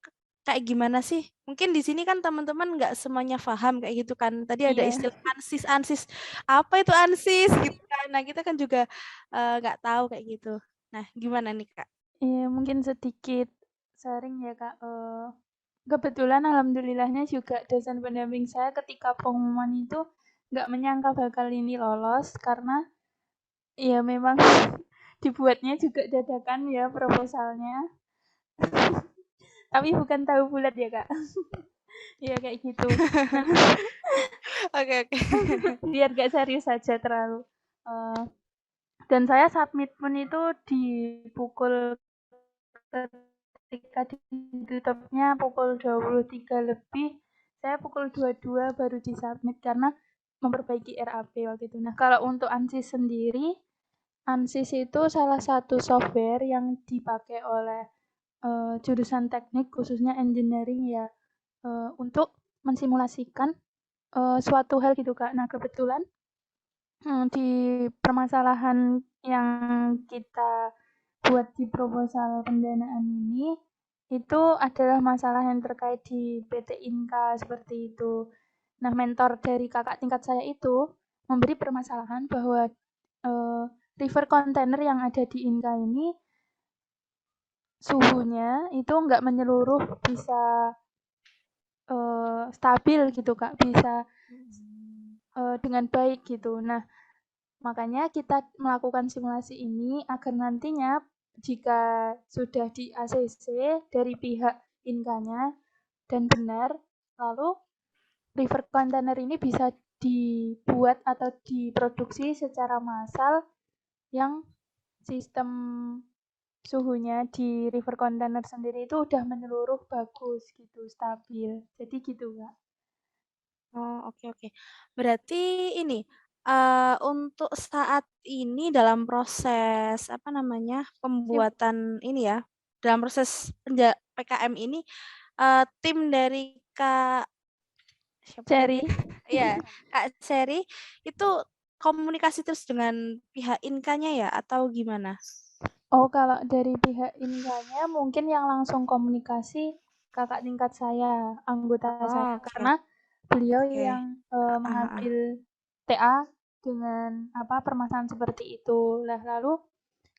kayak gimana sih? Mungkin di sini kan teman-teman nggak semuanya paham kayak gitu kan. Tadi ada Iya. istilah ANSYS. Apa itu ANSYS gitu kan. Nah, kita kan juga nggak tahu kayak gitu. Nah, gimana nih Kak? Iya, mungkin sedikit sharing ya Kak. Kebetulan alhamdulillahnya juga dosen pendamping saya ketika pengumuman itu nggak menyangka bakal ini lolos karena ya memang dibuatnya juga dadakan ya proposalnya. Tapi bukan tahu bulat ya Kak. Ya kayak gitu. Oke, oke. Biar gak serius saja terlalu. Dan saya submit pun itu di pukul ketika ditutupnya pukul 23 lebih, saya pukul 22 baru disubmit karena memperbaiki RAP waktu itu. Nah, kalau untuk ANSYS sendiri, ANSYS itu salah satu software yang dipakai oleh jurusan teknik khususnya engineering ya untuk mensimulasikan suatu hal gitu Kak. Nah, kebetulan di permasalahan yang kita buat di proposal pendanaan ini itu adalah masalah yang terkait di PT Inka seperti itu. Nah, mentor dari kakak tingkat saya itu memberi permasalahan bahwa river container yang ada di Inka ini suhunya itu nggak menyeluruh bisa stabil gitu Kak, bisa dengan baik gitu. Nah, makanya kita melakukan simulasi ini agar nantinya jika sudah di ACC dari pihak Inka-nya dan benar, lalu river container ini bisa dibuat atau diproduksi secara massal yang sistem suhunya di river container sendiri itu udah menyeluruh bagus gitu, stabil. Jadi gitu, Kak. Oh, oke, oke. Berarti ini untuk saat ini dalam proses pembuatan ini ya, dalam proses PKM ini tim dari Kak siapa tadi? Cherry. Ya, Kak Seri itu komunikasi terus dengan pihak Inka-nya ya atau gimana? Oh, kalau dari pihak Inkanya mungkin yang langsung komunikasi kakak tingkat saya, anggota saya, Oke, karena beliau oke. yang Ah, ah, ah. mengambil TA dengan permasalahan seperti itu. Lah lalu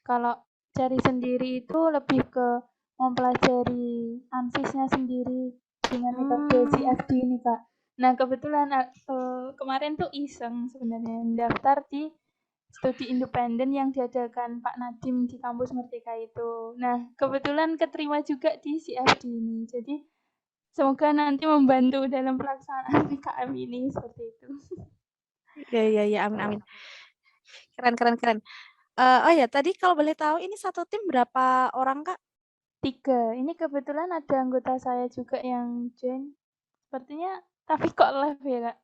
kalau cari sendiri itu lebih ke mempelajari ANFIS-nya sendiri dengan metode CFD ini, Kak. Nah, kebetulan kemarin tuh iseng sebenarnya daftar di studi independen yang diadakan Pak Nadiem di kampus Merdeka itu. Nah, kebetulan keterima juga di CFD ini. Jadi, semoga nanti membantu dalam pelaksanaan PKM ini seperti itu. Iya, amin, amin. Keren. Oh ya, tadi kalau boleh tahu ini satu tim berapa orang, Kak? 3. Ini kebetulan ada anggota saya juga yang join. Sepertinya, tapi kok live ya,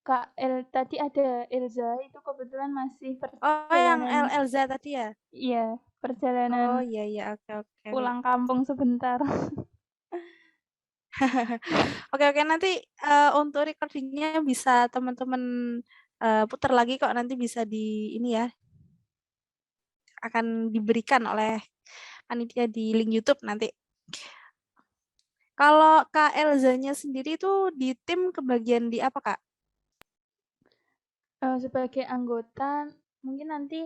Kak? Tadi ada Elza, itu kebetulan masih Oh, yang perjalanan, Elza tadi ya? iya, Oh, perjalanan iya, oke. pulang kampung sebentar. Oke, nanti untuk recordingnya bisa teman-teman putar lagi kok, nanti bisa di ini ya, akan diberikan oleh panitia di link YouTube nanti. Kalau Kak Elzanya sendiri tuh di tim kebagian di apa, Kak? Sebagai anggota, mungkin nanti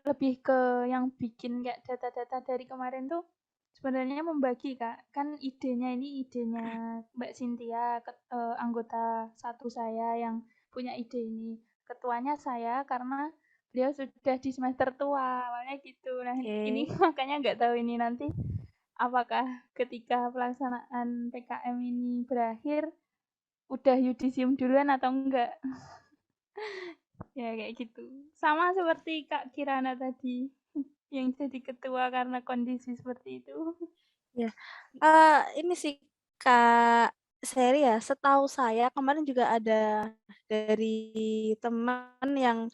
lebih ke yang bikin kayak data-data dari kemarin tuh sebenarnya membagi, Kak. Kan idenya Mbak Cynthia, anggota satu saya yang punya ide ini. Ketuanya saya karena beliau sudah di semester tua, awalnya gitu. Nah, ini Oke. makanya nggak tahu ini nanti apakah ketika pelaksanaan PKM ini berakhir udah yudisium duluan atau enggak. Ya kayak gitu. Sama seperti Kak Kirana tadi yang jadi ketua karena kondisi seperti itu. Ya. Ini sih Kak Seri ya, setahu saya kemarin juga ada dari teman yang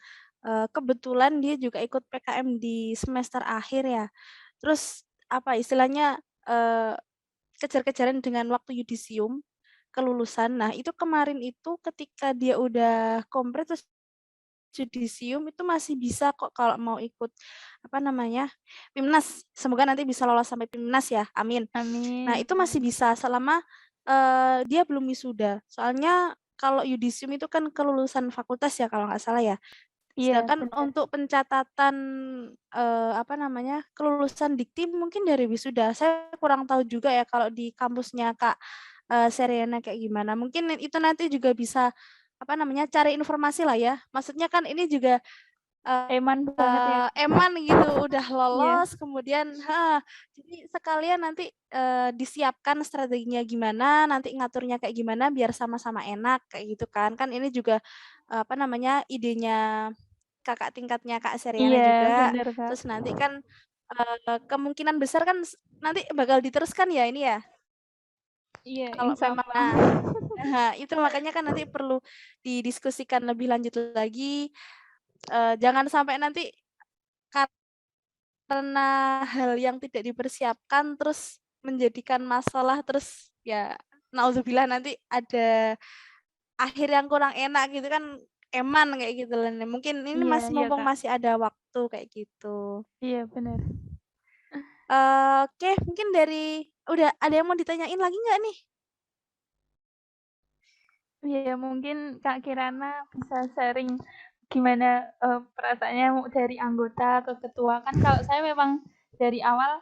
kebetulan dia juga ikut PKM di semester akhir ya. Terus apa istilahnya kejar-kejaran dengan waktu yudisium kelulusan. Nah, itu kemarin itu ketika dia udah komplit terus yudisium itu masih bisa kok kalau mau ikut apa namanya PIMNAS. Semoga nanti bisa lolos sampai PIMNAS ya. Amin. Nah, Amin. itu masih bisa selama dia belum wisuda. Soalnya kalau yudisium itu kan kelulusan fakultas ya kalau nggak salah ya. Iya, Sedangkan benar. untuk pencatatan apa namanya kelulusan dikti mungkin dari wisuda. Saya kurang tahu juga ya kalau di kampusnya Kak Seriana kayak gimana. Mungkin itu nanti juga bisa apa namanya cari informasi lah ya. Maksudnya kan ini juga Eman banget ya. eman gitu udah Iya. lolos kemudian jadi sekalian nanti disiapkan strateginya gimana nanti ngaturnya kayak gimana biar sama-sama enak kayak gitu kan ini juga apa namanya idenya kakak tingkatnya Kak Seriana Iya, juga benar, Kak. terus nanti kan kemungkinan besar kan nanti bakal diteruskan ya ini ya Iya, kalau insya memang Allah. itu makanya kan nanti perlu didiskusikan lebih lanjut lagi jangan sampai nanti karena hal yang tidak dipersiapkan terus menjadikan masalah terus ya naudzubillah nanti ada akhir yang kurang enak gitu kan eman kayak gitu lah. Mungkin ini Iya, masih iya, mumpung Kak. masih ada waktu kayak gitu. Iya, benar. Oke, mungkin dari udah ada yang mau ditanyain lagi nggak nih? Iya, mungkin Kak Kirana bisa sharing gimana perasaannya dari anggota ke ketua. Kan kalau saya memang dari awal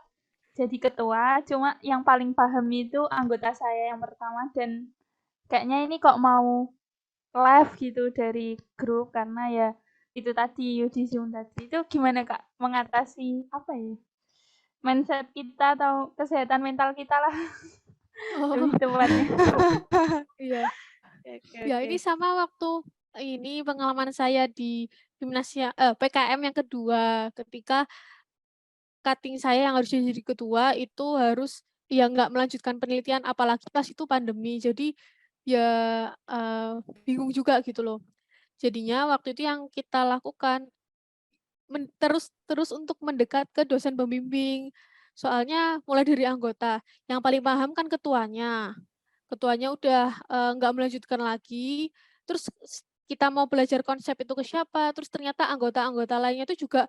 jadi ketua, cuma yang paling paham itu anggota saya yang pertama dan kayaknya ini kok mau live gitu dari grup karena ya itu tadi yudisium tadi. Itu gimana Kak mengatasi apa ya? Mindset kita atau kesehatan mental kita lah Oh, lebih tepatnya. iya. Ya, Oke. ini sama waktu ini pengalaman saya di PKM yang kedua ketika cutting saya yang harusnya jadi ketua itu harus ya nggak melanjutkan penelitian apalagi pas itu pandemi. Jadi ya bingung juga gitu loh. Jadinya waktu itu yang kita lakukan terus untuk mendekat ke dosen pembimbing. Soalnya mulai dari anggota, yang paling paham kan ketuanya. Ketuanya udah nggak melanjutkan lagi, terus kita mau belajar konsep itu ke siapa, terus ternyata anggota-anggota lainnya itu juga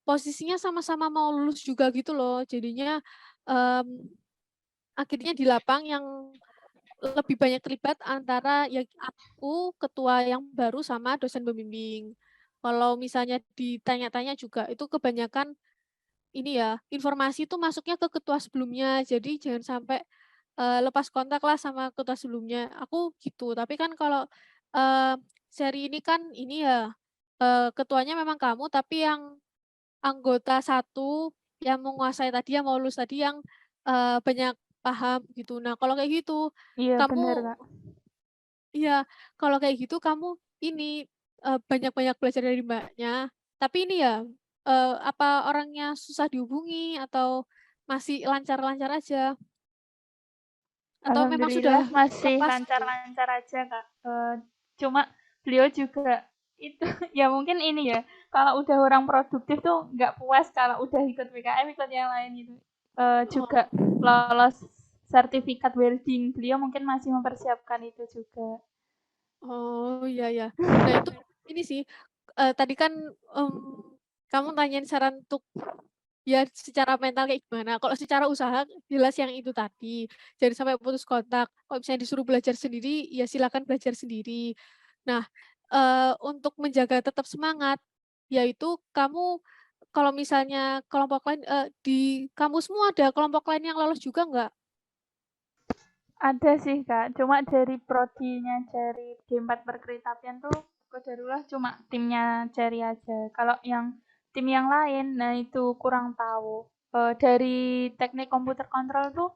posisinya sama-sama mau lulus juga gitu loh. Jadinya akhirnya di lapang yang lebih banyak terlibat antara ya aku, ketua yang baru sama dosen pembimbing. Kalau misalnya ditanya-tanya juga itu kebanyakan ini ya, informasi itu masuknya ke ketua sebelumnya. Jadi jangan sampai lepas kontak lah sama ketua sebelumnya. Aku gitu. Tapi kan kalau seri ini kan ini ya ketuanya memang kamu, tapi yang anggota satu yang menguasai tadi, yang mau lulus tadi, yang banyak paham gitu. Nah, kalau kayak gitu, Iya benar, kamu Kak. iya, kalau kayak gitu kamu ini banyak-banyak belajar dari Mbaknya. Tapi ini ya, apa orangnya susah dihubungi atau masih lancar-lancar aja? Atau memang Alhamdulillah sudah masih lepas gitu? lancar-lancar aja, Kak. Cuma beliau juga itu ya mungkin ini ya, kalau udah orang produktif tuh nggak puas kalau udah ikut PKM ikut yang lain gitu. Juga Oh. lolos sertifikat welding. Beliau mungkin masih mempersiapkan itu juga. Oh, iya ya. Nah, itu ini sih, tadi kan, kamu nanyain saran untuk ya secara mental kayak gimana. Kalau secara usaha jelas yang itu tadi, jangan sampai putus kontak. Kalau misalnya disuruh belajar sendiri, ya silakan belajar sendiri. Nah, untuk menjaga tetap semangat, yaitu kamu kalau misalnya kelompok lain, di kampusmu ada kelompok lain yang lolos juga nggak? Ada sih, Kak. Cuma dari prodinya dari D4 Perkeretapian tuh kodarullah cuma timnya Cherry aja. Kalau yang tim yang lain, nah itu kurang tahu. Dari teknik komputer kontrol tuh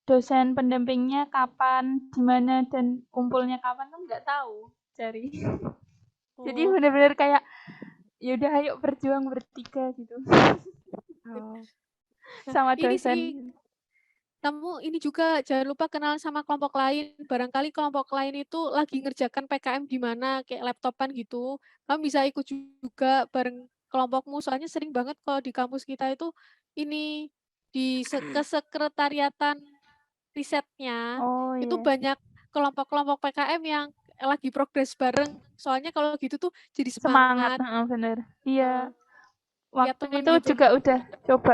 dosen pendampingnya kapan, di mana dan kumpulnya kapan tuh nggak tahu, Cherry. Jadi Oh. benar-benar kayak yaudah ayo berjuang bertiga gitu Oh. Nah, sama ini dosen. sih kamu ini juga jangan lupa kenalan sama kelompok lain. Barangkali kelompok lain itu lagi ngerjakan PKM di mana, kayak laptopan gitu. Kamu bisa ikut juga bareng kelompokmu. Soalnya sering banget kalau di kampus kita itu ini di kesekretariatan risetnya Oh itu iya, banyak kelompok-kelompok PKM yang lagi progres bareng. Soalnya kalau gitu tuh jadi semangat, semangat. bener. Iya, Lihat waktu temen itu gitu. juga udah coba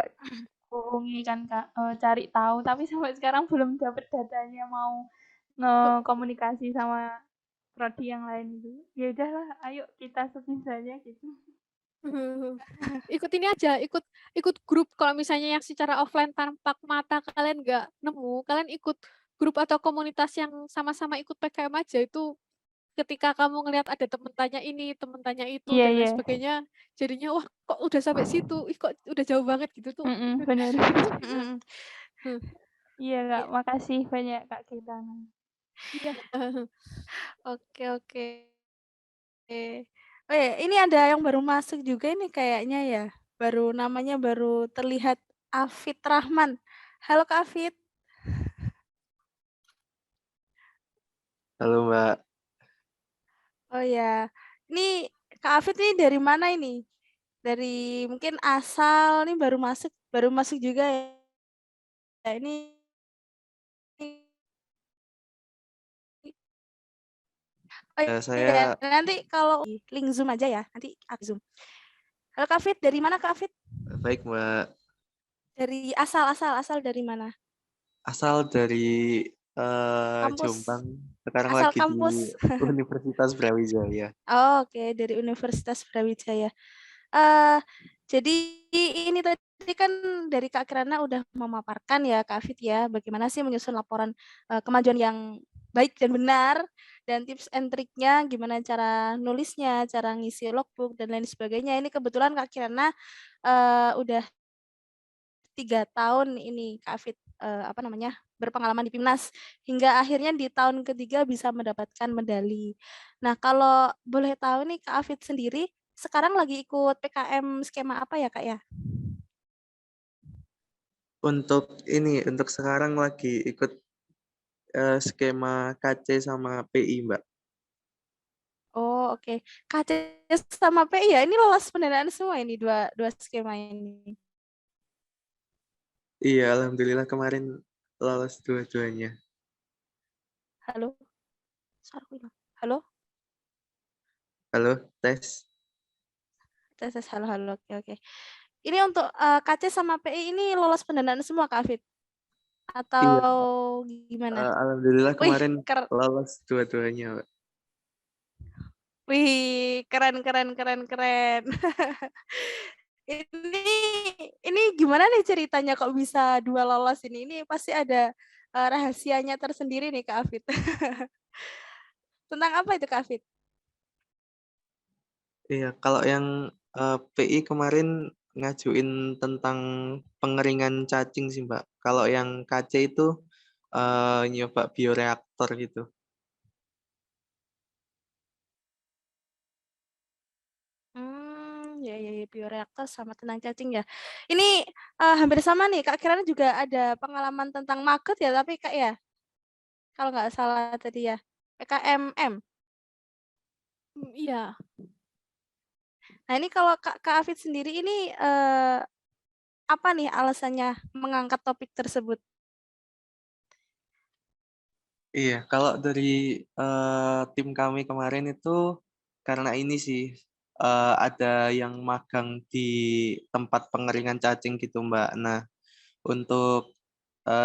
hubungi kan Kak, cari tahu tapi sampai sekarang belum dapet datanya mau ngekomunikasi sama prodi yang lain itu. Ya udahlah, ayo kita sebisanya gitu. Ikut ini aja, ikut grup kalau misalnya yang secara offline tanpa mata kalian nggak nemu, kalian ikut grup atau komunitas yang sama-sama ikut PKM aja itu ketika kamu ngelihat ada temen tanya ini, temen tanya itu Iya dan lain iya, sebagainya, jadinya wah kok udah sampai situ, ih kok udah jauh banget gitu tuh. bener. Itu juga. Iya Kak, makasih banyak Kak Kirana. Iya. Oke, oke. Oh ya, ini ada yang baru masuk juga ini kayaknya ya. Namanya baru terlihat Afid Rahman. Halo Kak Afid. Halo Mbak, Oh ya, ini Kak Afid ini dari mana ini? Dari mungkin asal nih baru masuk juga ya. Ini oh iya, saya nanti kalau link Zoom aja ya, nanti aku Zoom. Halo Kak Afid, dari mana Kak Afid? baik Mbak, Dari asal dari mana? asal dari Kampus, Jombang, sekarang asal lagi di kampus. Universitas Brawijaya. Oh, oke, dari Universitas Brawijaya. Eh, jadi ini tadi kan dari Kak Kirana udah memaparkan ya Kak Afid ya, bagaimana sih menyusun laporan kemajuan yang baik dan benar, dan tips and triknya gimana cara nulisnya, cara ngisi logbook dan lain sebagainya. Ini kebetulan Kak Kirana udah 3 tahun ini Kak Afid apa namanya berpengalaman di PIMNAS hingga akhirnya di tahun ketiga bisa mendapatkan medali. Nah kalau boleh tahu nih Kak Afid sendiri sekarang lagi ikut PKM skema apa ya Kak ya? Untuk sekarang lagi ikut skema KC sama PI Mbak. Oh oke. KC sama PI ya ini lolos pendanaan semua ini dua skema ini. Iya, alhamdulillah kemarin lolos dua-duanya. Halo, suaraku hilang. Halo, Halo, tes. tes halo. Oke. Ini untuk KC sama PI ini lolos pendanaan semua Kak Afid? Atau Iya, gimana? alhamdulillah Wih, kemarin lolos dua-duanya, Mbak. Wih, keren. Ini gimana nih ceritanya kok bisa 2 lolos ini? Ini pasti ada rahasianya tersendiri nih Kak Afid. Tentang apa itu Kak Afid? Iya, kalau yang PI kemarin ngajuin tentang pengeringan cacing sih, Mbak. Kalau yang KC itu nyoba bioreaktor gitu. Ya, bioreaktor sama tentang cacing ya. Ini hampir sama nih, Kak Kirana juga ada pengalaman tentang maget ya, tapi Kak ya, kalau nggak salah tadi ya, PKMM. Iya. Nah ini kalau Kak Afid sendiri ini apa nih alasannya mengangkat topik tersebut? Iya, kalau dari tim kami kemarin itu karena ini sih ada yang magang di tempat pengeringan cacing gitu, Mbak. Nah, untuk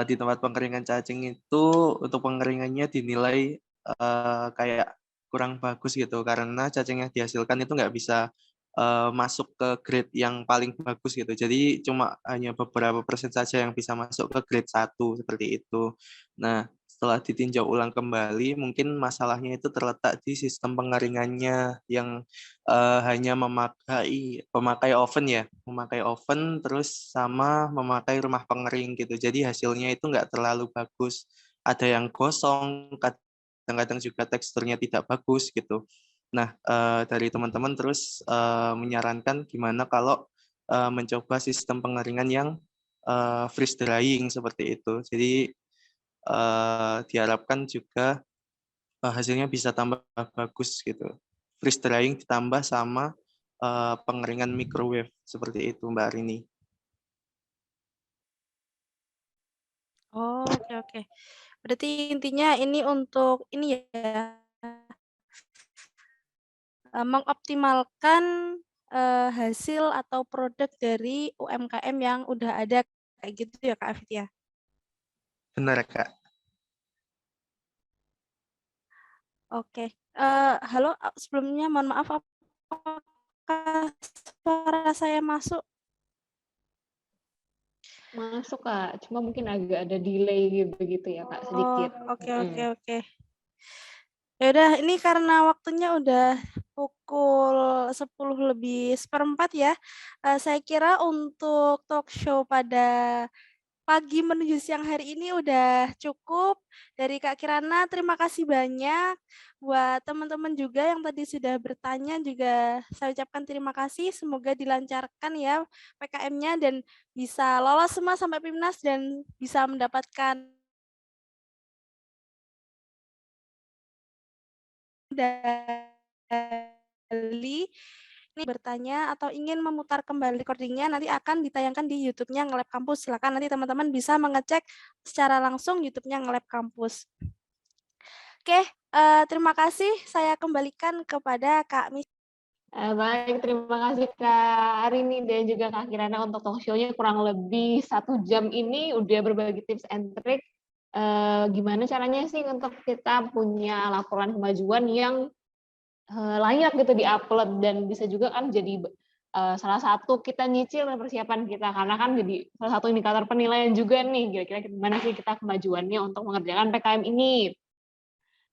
di tempat pengeringan cacing itu untuk pengeringannya dinilai kayak kurang bagus gitu karena cacing yang dihasilkan itu nggak bisa masuk ke grade yang paling bagus gitu. Jadi cuma hanya beberapa persen saja yang bisa masuk ke grade 1 seperti itu. Nah, setelah ditinjau ulang kembali, mungkin masalahnya itu terletak di sistem pengeringannya yang hanya memakai oven terus sama memakai rumah pengering gitu. Jadi hasilnya itu nggak terlalu bagus. Ada yang gosong, kadang-kadang juga teksturnya tidak bagus gitu. Nah, dari teman-teman terus menyarankan gimana kalau mencoba sistem pengeringan yang freeze drying seperti itu. Jadi diharapkan juga hasilnya bisa tambah bagus gitu. Freeze drying ditambah sama pengeringan microwave seperti itu Mbak Arini. Oh, oke. Berarti intinya ini untuk ini ya, mengoptimalkan hasil atau produk dari UMKM yang udah ada kayak gitu ya Kak Afid ya? Benar Kak. Oke. Halo, sebelumnya mohon maaf apakah suara saya masuk? Masuk Kak, cuma mungkin agak ada delay begitu ya Kak, sedikit. Oke. Ya udah, ini karena waktunya udah pukul 10:04 ya. Saya kira untuk talk show pada pagi menuju siang hari ini udah cukup dari Kak Kirana. Terima kasih banyak buat teman-teman juga yang tadi sudah bertanya, juga saya ucapkan terima kasih. Semoga dilancarkan ya PKM-nya dan bisa lolos semua sampai PIMNAS dan bisa mendapatkan medali. Ini bertanya atau ingin memutar kembali recordingnya, nanti akan ditayangkan di YouTube-nya Ngelab Kampus. Silakan nanti teman-teman bisa mengecek secara langsung YouTube-nya Ngelab Kampus. Oke, terima kasih. Saya kembalikan kepada Kak Mis. Baik, terima kasih Kak Arini dan juga Kak Kirana untuk talk show-nya kurang lebih 1 jam ini udah berbagi tips and trick gimana caranya sih untuk kita punya laporan kemajuan yang layak gitu di-upload dan bisa juga kan jadi salah satu kita nyicil persiapan kita karena kan jadi salah satu indikator penilaian juga nih kira-kira gimana sih kita kemajuannya untuk mengerjakan PKM ini.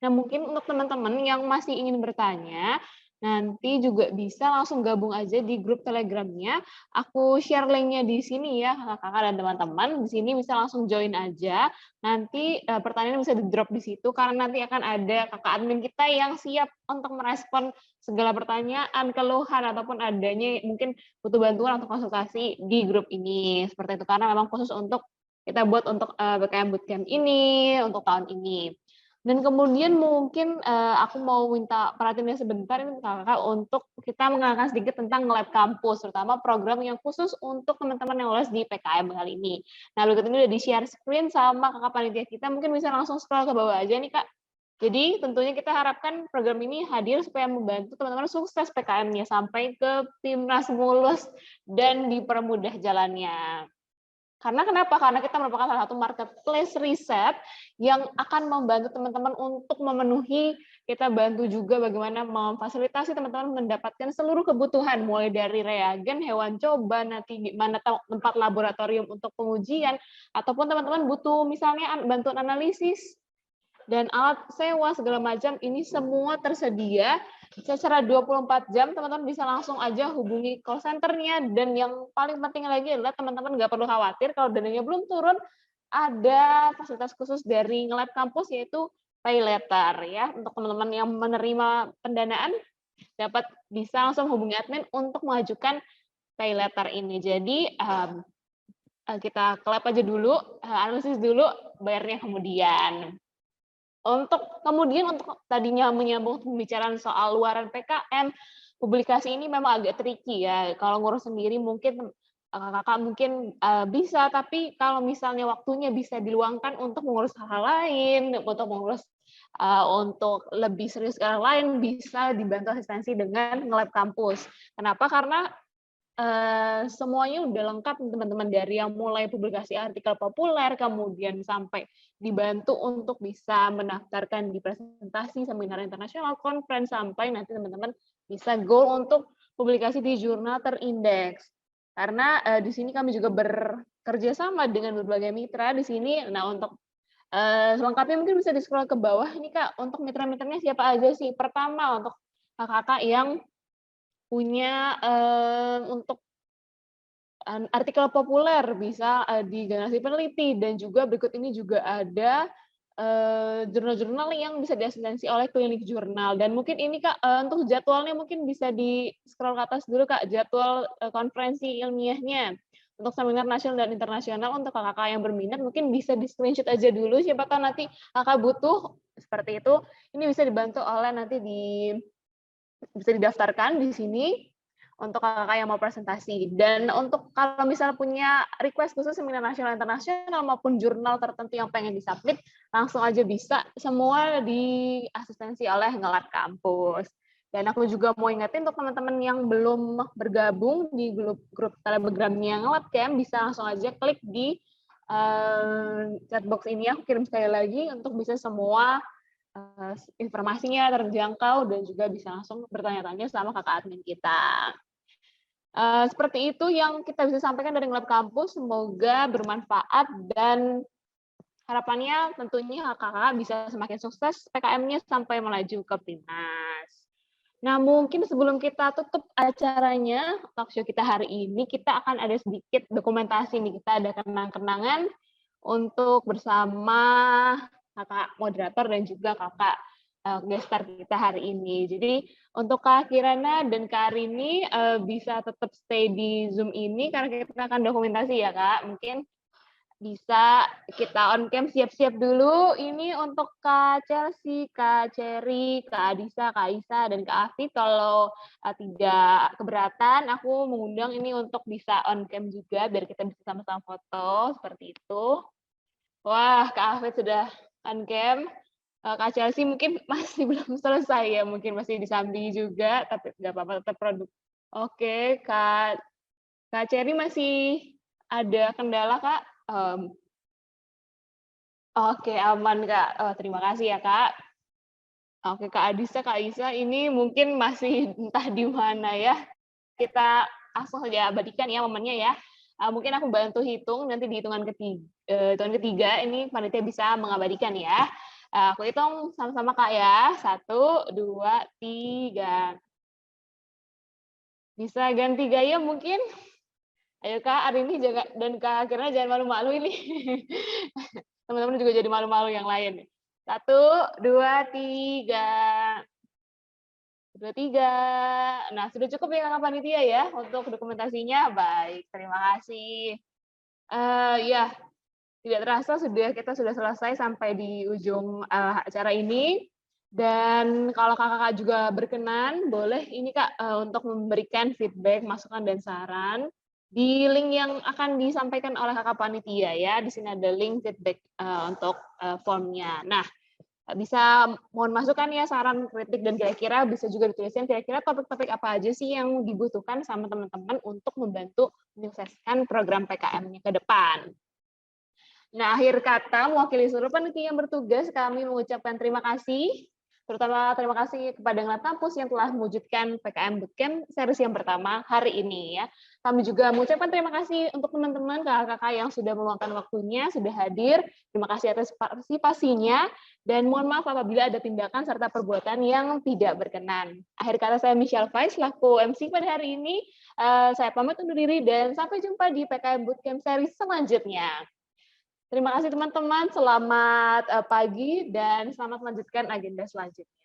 Nah, mungkin untuk teman-teman yang masih ingin bertanya, nanti juga bisa langsung gabung aja di grup Telegram-nya. Aku share link-nya di sini ya, kakak-kakak dan teman-teman. Di sini bisa langsung join aja. Nanti pertanyaan bisa di-drop di situ, karena nanti akan ada kakak admin kita yang siap untuk merespon segala pertanyaan, keluhan, ataupun adanya mungkin butuh bantuan atau konsultasi di grup ini. Seperti itu, karena memang khusus untuk kita buat untuk PKM Bootcamp ini, untuk tahun ini. Dan kemudian mungkin aku mau minta perhatiannya sebentar ini kakak untuk kita mengenalkan sedikit tentang Ngelab Kampus, terutama program yang khusus untuk teman-teman yang lolos di PKM kali ini. Nah, berikut ini udah di-share screen sama kakak panitia kita, mungkin bisa langsung scroll ke bawah aja nih Kak. Jadi tentunya kita harapkan program ini hadir supaya membantu teman-teman sukses PKM-nya sampai ke Timnas mulus dan dipermudah jalannya. Karena kenapa? Karena kita merupakan salah satu marketplace riset yang akan membantu teman-teman untuk memenuhi, kita bantu juga bagaimana memfasilitasi teman-teman mendapatkan seluruh kebutuhan, mulai dari reagen, hewan coba, nanti di mana tempat laboratorium untuk pengujian, ataupun teman-teman butuh misalnya bantuan analisis, dan alat sewa segala macam, ini semua tersedia secara 24 jam. Teman-teman bisa langsung aja hubungi call center-nya, dan yang paling penting lagi adalah teman-teman nggak perlu khawatir kalau dananya belum turun, ada fasilitas khusus dari Ngelab Kampus yaitu pay letter ya. Untuk teman-teman yang menerima pendanaan dapat bisa langsung hubungi admin untuk mengajukan pay letter ini. Jadi kita clap aja dulu, analisis dulu, bayarnya kemudian. Untuk tadinya menyambung pembicaraan soal luaran PKM, publikasi ini memang agak tricky ya. Kalau ngurus sendiri mungkin kakak mungkin bisa, tapi kalau misalnya waktunya bisa diluangkan untuk mengurus hal-hal lain, untuk mengurus untuk lebih serius ke hal lain, bisa dibantu asistensi dengan Ngelab Kampus. Kenapa? Karena semuanya udah lengkap teman-teman, dari yang mulai publikasi artikel populer, kemudian sampai dibantu untuk bisa mendaftarkan di presentasi, seminar internasional, conference, sampai nanti teman-teman bisa goal untuk publikasi di jurnal terindeks. Karena di sini kami juga bekerja sama dengan berbagai mitra di sini. Nah, untuk selengkapnya mungkin bisa di-scroll ke bawah ini Kak, untuk mitra-mitranya siapa aja sih? Pertama, untuk kakak-kakak yang punya untuk artikel populer bisa di Generasi Peneliti, dan juga berikut ini juga ada jurnal-jurnal yang bisa diasistensi oleh klinik jurnal. Dan mungkin ini Kak, untuk jadwalnya mungkin bisa di-scroll ke atas dulu Kak, jadwal konferensi ilmiahnya. Untuk seminar nasional dan internasional, untuk kakak yang berminat mungkin bisa di-screenshot aja dulu, siapa tahu nanti kakak butuh seperti itu, ini bisa dibantu oleh nanti bisa didaftarkan di sini untuk kakak yang mau presentasi. Dan untuk kalau misalnya punya request khusus seminar nasional internasional maupun jurnal tertentu yang pengen disubmit, langsung aja bisa, semua diasistensi oleh Ngelab Kampus. Dan aku juga mau ingetin untuk teman-teman yang belum bergabung di grup Telegramnya Ngelab Camp, bisa langsung aja klik di chatbox ini, aku kirim sekali lagi untuk bisa semua informasinya terjangkau dan juga bisa langsung bertanya-tanya sama kakak admin kita. Seperti itu yang kita bisa sampaikan dari Ngelab Kampus. Semoga bermanfaat dan harapannya tentunya kakak bisa semakin sukses PKM-nya sampai melaju ke Timnas. Nah, mungkin sebelum kita tutup acaranya, talk show kita hari ini, kita akan ada sedikit dokumentasi nih. Kita ada kenang-kenangan untuk bersama kakak moderator dan juga kakak guest star kita hari ini. Jadi untuk Kak Kirana dan Kak Arini bisa tetap stay di Zoom ini karena kita akan dokumentasi ya Kak. Mungkin bisa kita on cam, siap-siap dulu. Ini untuk Kak Chelsea, Kak Cherry, Kak Adisa, Kak Isa, dan Kak Afif. Kalau tidak keberatan, aku mengundang ini untuk bisa on cam juga biar kita bisa sama-sama foto seperti itu. Wah, Kak Afif sudah on cam. Kak Chelsea mungkin masih belum selesai ya, mungkin masih disambi juga, tapi nggak apa-apa, tetap produk. Oke, Kak Cherry masih ada kendala, Kak? Oke, aman, Kak. Terima kasih ya, Kak. Oke, Kak Adisa, Kak Isa, ini mungkin masih entah di mana ya. Kita langsung saja abadikan ya momennya ya. Mungkin aku bantu hitung, nanti di hitungan ketiga ini panitia bisa mengabadikan ya. Aku hitung sama-sama Kak ya. 1, 2, 3. Bisa ganti gaya mungkin? Ayo Kak, hari ini dan Kak Kirana jangan malu-malu ini. Teman-teman juga jadi malu-malu yang lain. 1, 2, 3. 2, 3. Nah, sudah cukup ya Kakak Panitia ya untuk dokumentasinya. Baik, terima kasih. Ya, tidak terasa kita sudah selesai sampai di ujung acara ini. Dan kalau kakak juga berkenan, boleh ini Kak untuk memberikan feedback, masukan, dan saran di link yang akan disampaikan oleh kakak panitia ya. Di sini ada link feedback untuk formnya. Nah, Bisa mohon masukan ya, saran, kritik, dan kira-kira bisa juga dituliskan kira-kira topik-topik apa aja sih yang dibutuhkan sama teman-teman untuk membantu menyukseskan program PKM-nya ke depan. Nah, akhir kata mewakili seluruh panitia yang bertugas, kami mengucapkan terima kasih, terutama terima kasih kepada Nglat Kampus yang telah mewujudkan PKM Bootcamp series yang pertama hari ini ya. Kami juga mengucapkan terima kasih untuk teman-teman kakak-kakak yang sudah meluangkan waktunya, sudah hadir. Terima kasih atas partisipasinya, dan mohon maaf apabila ada tindakan serta perbuatan yang tidak berkenan. Akhir kata saya Michelle Faiz, selaku MC pada hari ini. Saya pamit undur diri dan sampai jumpa di PKM Bootcamp series selanjutnya. Terima kasih teman-teman, selamat pagi dan selamat melanjutkan agenda selanjutnya.